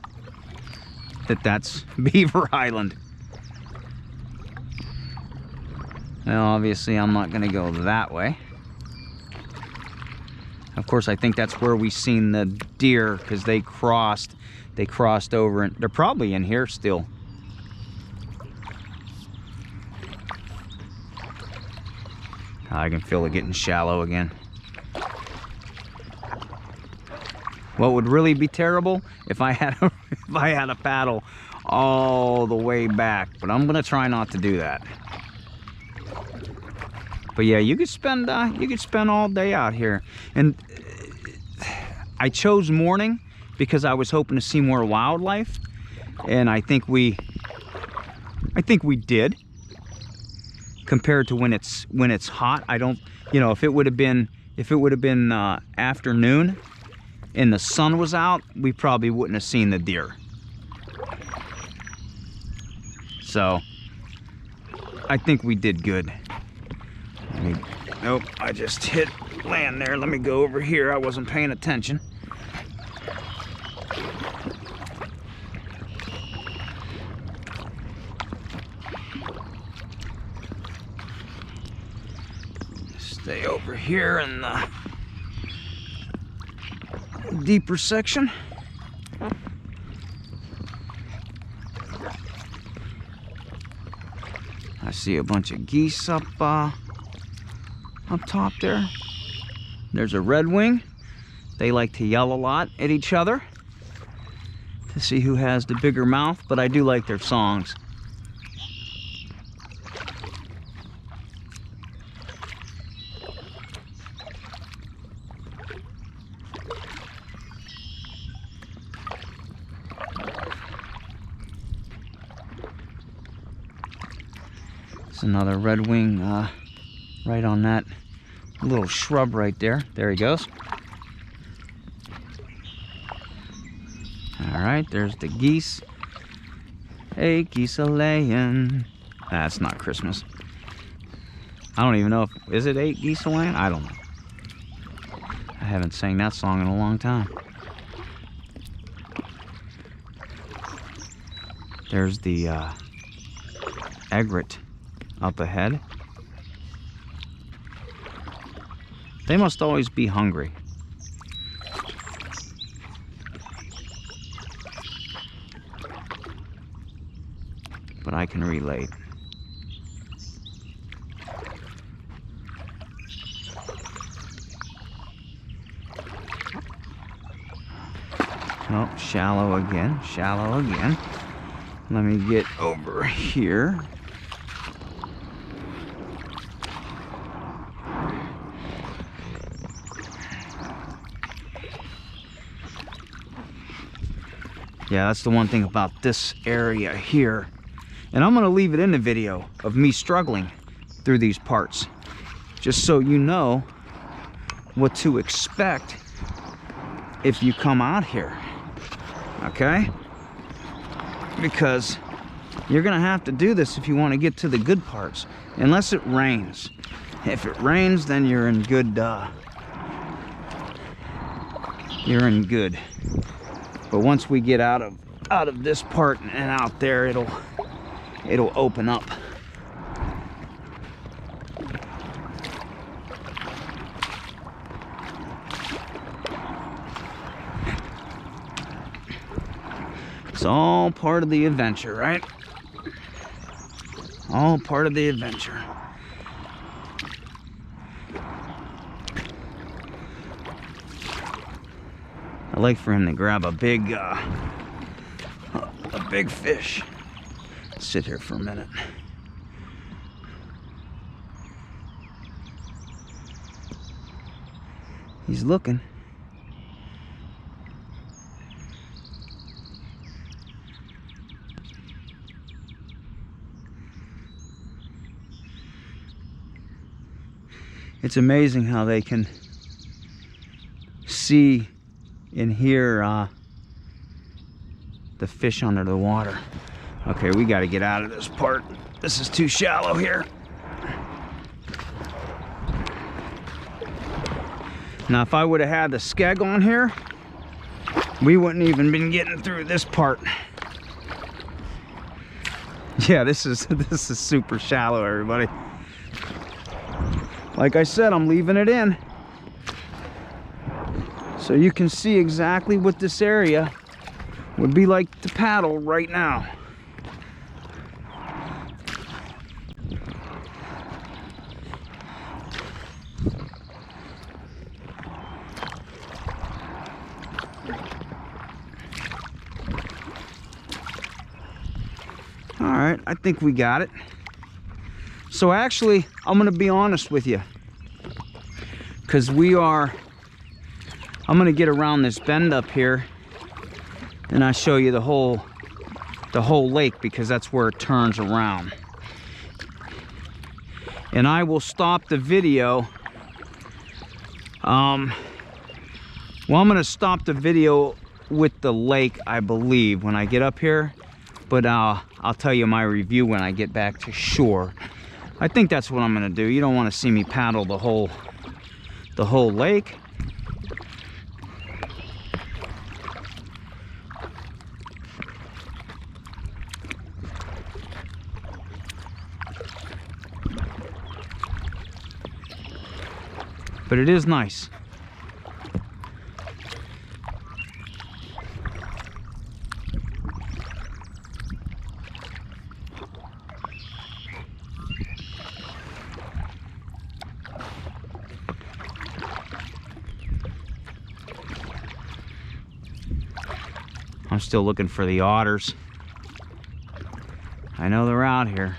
that that's Beaver Island. Well, obviously I'm not gonna go that way. Of course, I think that's where we seen the deer, because they crossed they crossed over, and they're probably in here still. I can feel it getting shallow again. What would really be terrible if I had a paddle all the way back, but I'm gonna try not to do that. But yeah, you could spend all day out here. And I chose morning because I was hoping to see more wildlife, and I think we did. Compared to when it's hot, I don't, you know, if it would have been afternoon and the sun was out, we probably wouldn't have seen the deer. So I think we did good. Nope, I just hit land there. Let me go over here. I wasn't paying attention. Stay over here in the deeper section. I see a bunch of geese up top there. There's a redwing. They like to yell a lot at each other to see who has the bigger mouth, but I do like their songs. It's another redwing right on that little shrub right there. There he goes. All right, there's the geese. Hey, geese a-layin'. That's not Christmas. I don't even know if, is it 8 geese a-layin'? I don't know. I haven't sang that song in a long time. There's the egret up ahead. They must always be hungry. But I can relate. Oh, shallow again, shallow again. Let me get over here. Yeah, that's the one thing about this area here. And I'm gonna leave it in the video of me struggling through these parts, just so you know what to expect if you come out here, okay? Because you're gonna have to do this if you want to get to the good parts, unless it rains. If it rains, then you're in good, But once we get out of this part and out there, it'll open up. It's all part of the adventure, right? All part of the adventure. I like for him to grab a big fish. Sit here for a minute. He's looking. It's amazing how they can see and hear the fish under the water. Okay, we got to get out of this part. This is too shallow here. Now, if I would have had the skeg on here, we wouldn't even been getting through this part. Yeah, this is super shallow, everybody. Like I said, I'm leaving it in so you can see exactly what this area would be like to paddle right now. All right, I think we got it. So actually, I'm gonna be honest with you, because I'm gonna get around this bend up here and I'll show you the whole lake, because that's where it turns around. And I will stop the video. Well, I'm gonna stop the video with the lake, I believe, when I get up here, but I'll tell you my review when I get back to shore. I think that's what I'm gonna do. You don't want to see me paddle the whole lake. But it is nice. I'm still looking for the otters. I know they're out here.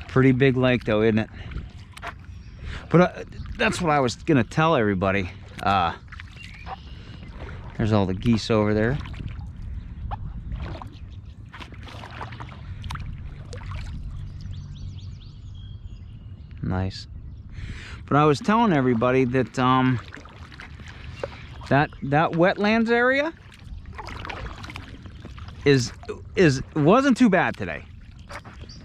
Pretty big lake though, isn't it? But that's what I was gonna tell everybody. There's all the geese over there. Nice. But I was telling everybody that that wetlands area wasn't too bad today.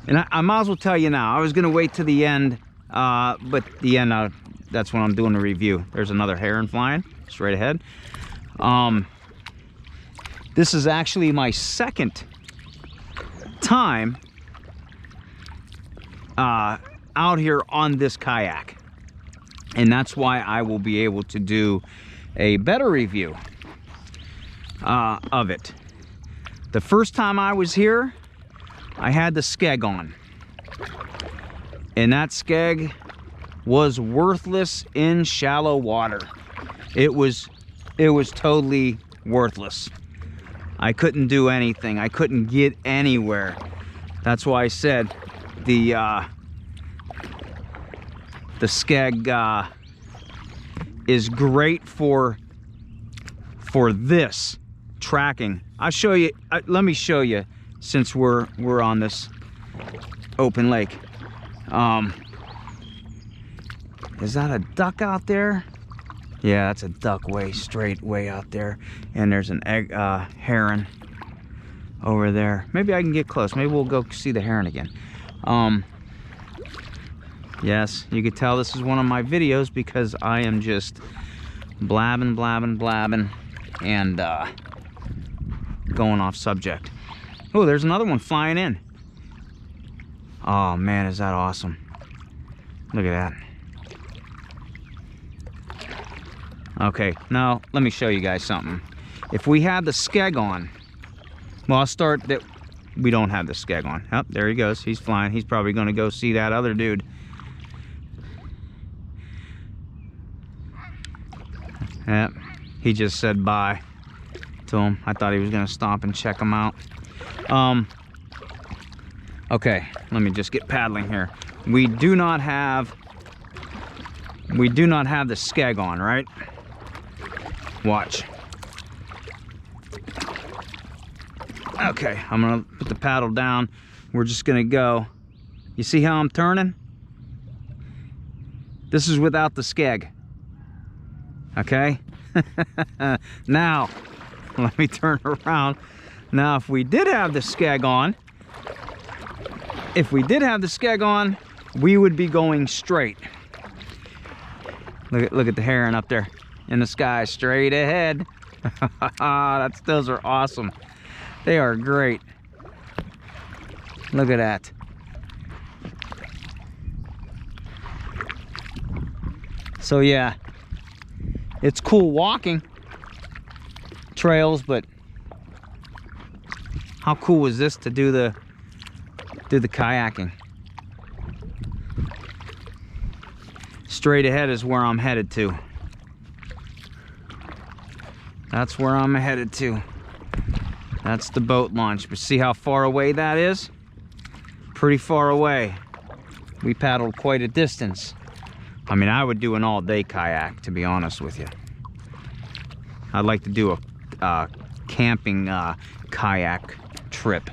And I might as well tell you now. I was gonna wait to the end, but the end, that's when I'm doing the review. There's another heron flying straight ahead. This is actually my second time out here on this kayak, and that's why I will be able to do a better review of it. The first time I was here, I had the skeg on, and that skeg was worthless in shallow water. It was totally worthless. I couldn't do anything. I couldn't get anywhere. That's why I said the skeg is great for this tracking. I'll show you. Let me show you, since we're on this open lake. Is that a duck out there? Yeah, that's a duck way out there. And there's an heron over there. Maybe I can get close. Maybe we'll go see the heron again. Yes, you could tell this is one of my videos because I am just blabbing and going off subject. Oh, there's another one flying in. Oh man, is that awesome. Look at that. Okay, now let me show you guys something. If we had the skeg on, well, I'll start that. We don't have the skeg on. Oh, there he goes. He's flying. He's probably going to go see that other dude. Yep, he just said bye to him. I thought he was going to stop and check him out. Okay, let me just get paddling here. We do not have the skeg on, right? Watch. Okay, I'm gonna put the paddle down. We're just gonna go. You see how I'm turning? This is without the skeg. Okay? Now, let me turn around. Now, if we did have the skeg on, we would be going straight. Look at the heron up there in the sky, straight ahead. Those are awesome. They are great. Look at that. So yeah, it's cool walking trails, but how cool was this to do the kayaking? Straight ahead is where I'm headed to. That's where I'm headed to. That's the boat launch. But see how far away that is? Pretty far away. We paddled quite a distance. I mean, I would do an all-day kayak, to be honest with you. I'd like to do a camping kayak trip.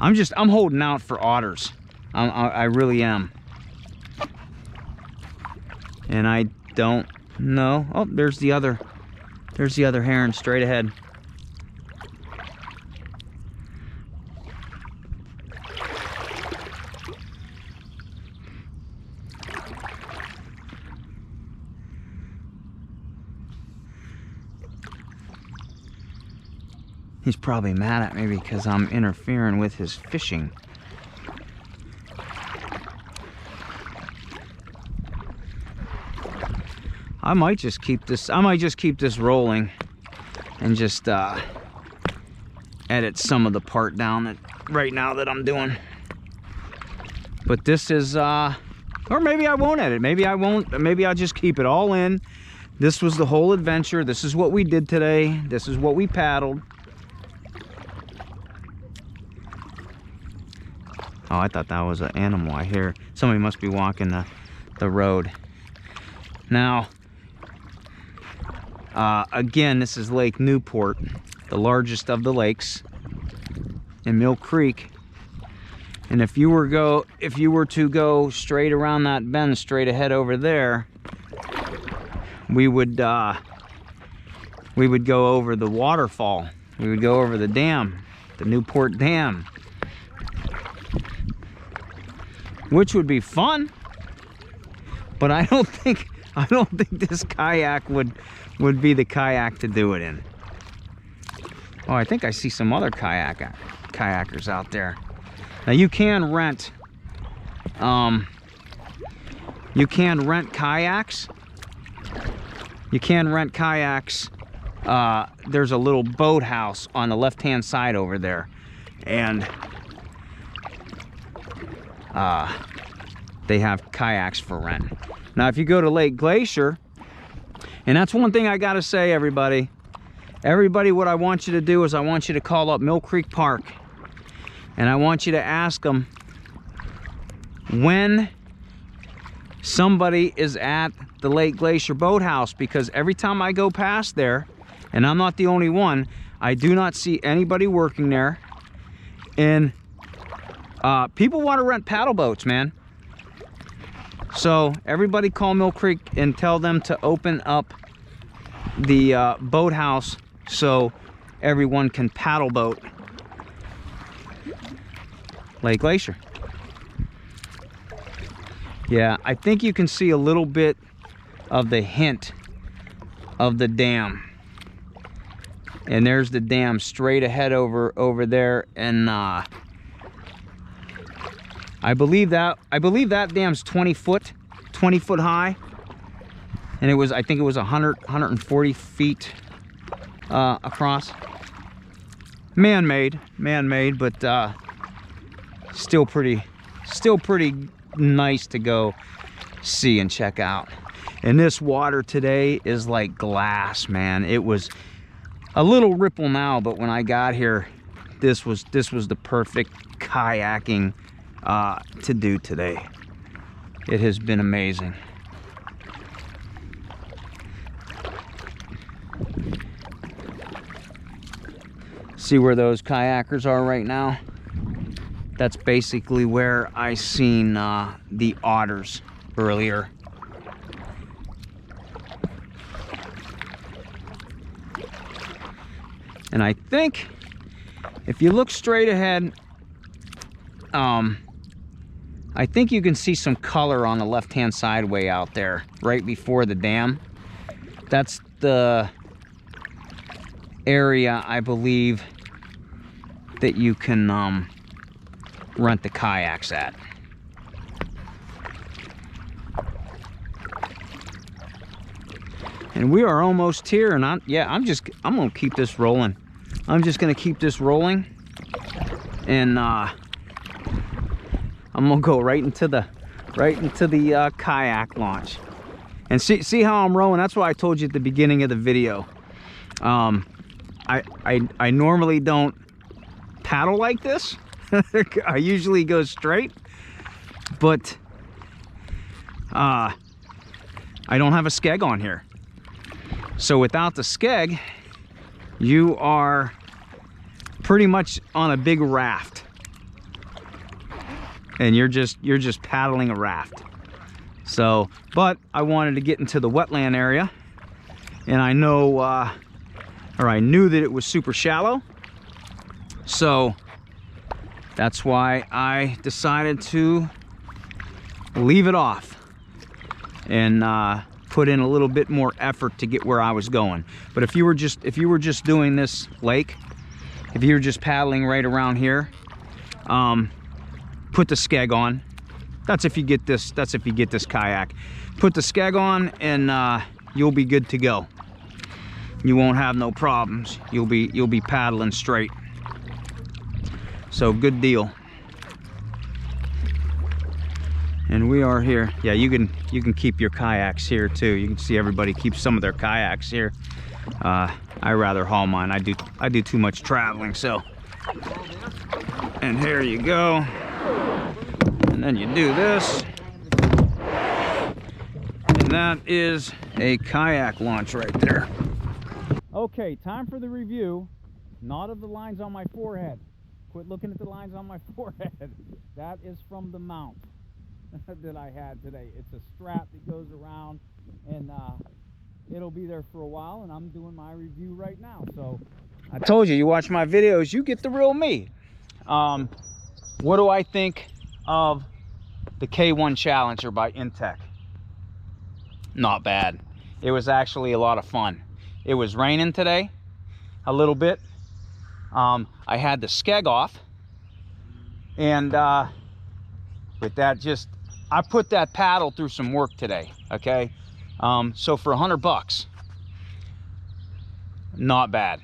I'm holding out for otters. I really am. And I don't know. Oh, there's the other heron straight ahead. He's probably mad at me because I'm interfering with his fishing. I might just keep this rolling and just edit some of the part down right now that I'm doing. But this is or maybe I won't edit. Maybe I won't. Maybe I'll just keep it all in. This was the whole adventure. This is what we did today. This is what we paddled. Oh, I thought that was an animal. I hear somebody must be walking the road. Now, again, this is Lake Newport, the largest of the lakes in Mill Creek. And if you were to go straight around that bend, straight ahead over there, we would go over the waterfall. We would go over the dam, the Newport Dam, which would be fun. But I don't think this kayak would be the kayak to do it in. Oh, I think I see some other kayakers out there. Now you can rent kayaks. You can rent kayaks. There's a little boathouse on the left-hand side over there, and they have kayaks for rent. Now, if you go to Lake Glacier, and that's one thing I gotta say, everybody, what I want you to do is I want you to call up Mill Creek Park, and I want you to ask them when somebody is at the Lake Glacier boathouse, because every time I go past there, and I'm not the only one, I do not see anybody working there. And people want to rent paddle boats, man. So everybody call Mill Creek and tell them to open up the boathouse so everyone can paddle boat Lake Glacier. Yeah, I think you can see a little bit of the hint of the dam. And there's the dam straight ahead over there, and I believe that dam's 20 foot high, and I think it was 140 feet across. Man-made, but still pretty nice to go see and check out. And this water today is like glass, man. It was a little ripple now, but when I got here, this was the perfect kayaking to do today. It has been amazing. See where those kayakers are right now? That's basically where I seen the otters earlier. And I think if you look straight ahead, I think you can see some color on the left-hand side way out there, right before the dam. That's the area, I believe, that you can rent the kayaks at. And we are almost here, and I'm gonna keep this rolling. I'm just gonna keep this rolling, and I'm gonna go right into the kayak launch. And see how I'm rowing? That's why I told you at the beginning of the video. I normally don't paddle like this. I usually go straight, but I don't have a skeg on here. So without the skeg, you are pretty much on a big raft, and you're just paddling a raft. So, but I wanted to get into the wetland area, and I know, or I knew that it was super shallow. So that's why I decided to leave it off and put in a little bit more effort to get where I was going. But if you were just doing this lake, if you were just paddling right around here, put the skeg on. That's if you get this kayak. Put the skeg on, and you'll be good to go. You won't have no problems. You'll be paddling straight. So good deal. And we are here. Yeah, you can keep your kayaks here too. You can see everybody keeps some of their kayaks here. I rather haul mine. I do too much traveling, so. And here you go. And then you do this. And that is a kayak launch right there. Okay, time for the review. Not of the lines on my forehead. Quit looking at the lines on my forehead. That is from the mount that I had today. It's a strap that goes around, and it'll be there for a while, and I'm doing my review right now. So I told you, you watch my videos, you get the real me. What do I think of the K1 Challenger by Intex? Not bad. It was actually a lot of fun. It was raining today a little bit. I had the skeg off, and with that, I put that paddle through some work today, okay? So for $100, not bad.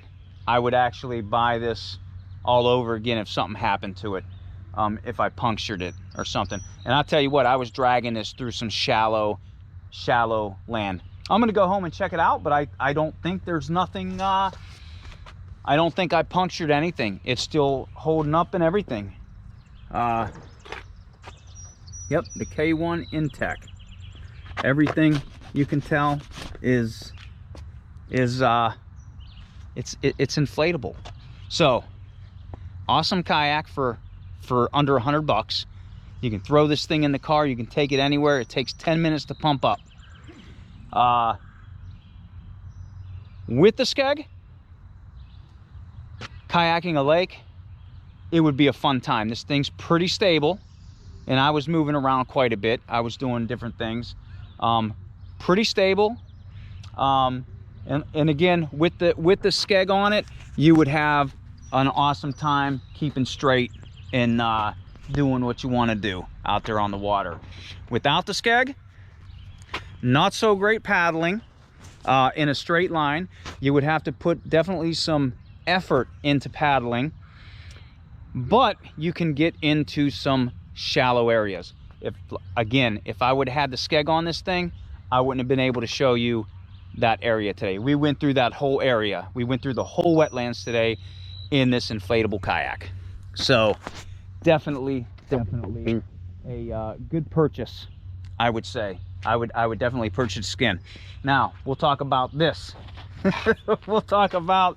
I would actually buy this all over again if something happened to it, if I punctured it or something. And I'll tell you what, I was dragging this through some shallow land. I'm gonna go home and check it out, but I don't think there's nothing, I don't think I punctured anything. It's still holding up and everything. Yep, the K1 Intex. Everything you can tell is it's inflatable. So awesome kayak for under $100. You can throw this thing in the car. You can take it anywhere. It takes 10 minutes to pump up. With the skeg, kayaking a lake, it would be a fun time. This thing's pretty stable, and I was moving around quite a bit. I was doing different things. Pretty stable. And again, with the skeg on it, you would have an awesome time keeping straight and doing what you want to do out there on the water. Without the skeg, not so great paddling in a straight line. You would have to put definitely some effort into paddling, but you can get into some shallow areas. If I would have had the skeg on this thing, I wouldn't have been able to show you that area today. We went through that whole area. We went through the whole wetlands today in this inflatable kayak. So definitely a good purchase, I would say. I would definitely purchase skin. Now we'll talk about this. we'll talk about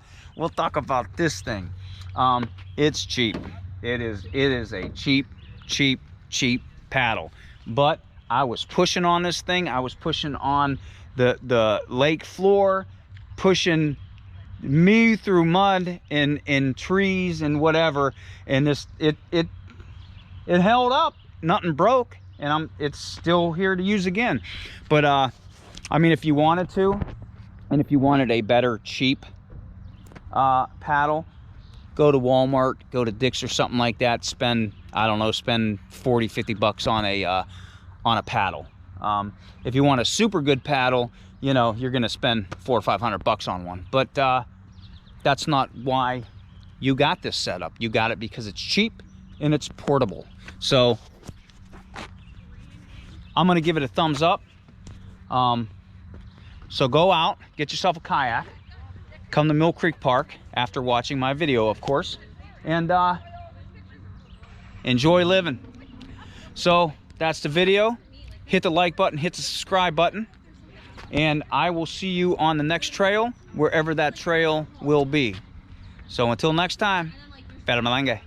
this thing. It's cheap. It is a cheap paddle. But I was pushing on this thing. I was pushing on the lake floor, pushing me through mud and trees and whatever, and it held up. Nothing broke, and it's still here to use again. But I mean, if you wanted to, and if you wanted a better cheap paddle, go to Walmart, go to Dick's or something like that, spend, I don't know, spend 40, 50 bucks on a paddle. If you want a super good paddle, you know, you're gonna spend 400 or 500 bucks on one. But that's not why you got this setup. You got it because it's cheap and it's portable. So I'm gonna give it a thumbs up. So go out, get yourself a kayak, come to Mill Creek Park after watching my video, of course, and enjoy living. So that's the video. Hit the like button, hit the subscribe button, and I will see you on the next trail, wherever that trail will be. So until next time, Pera Malenge.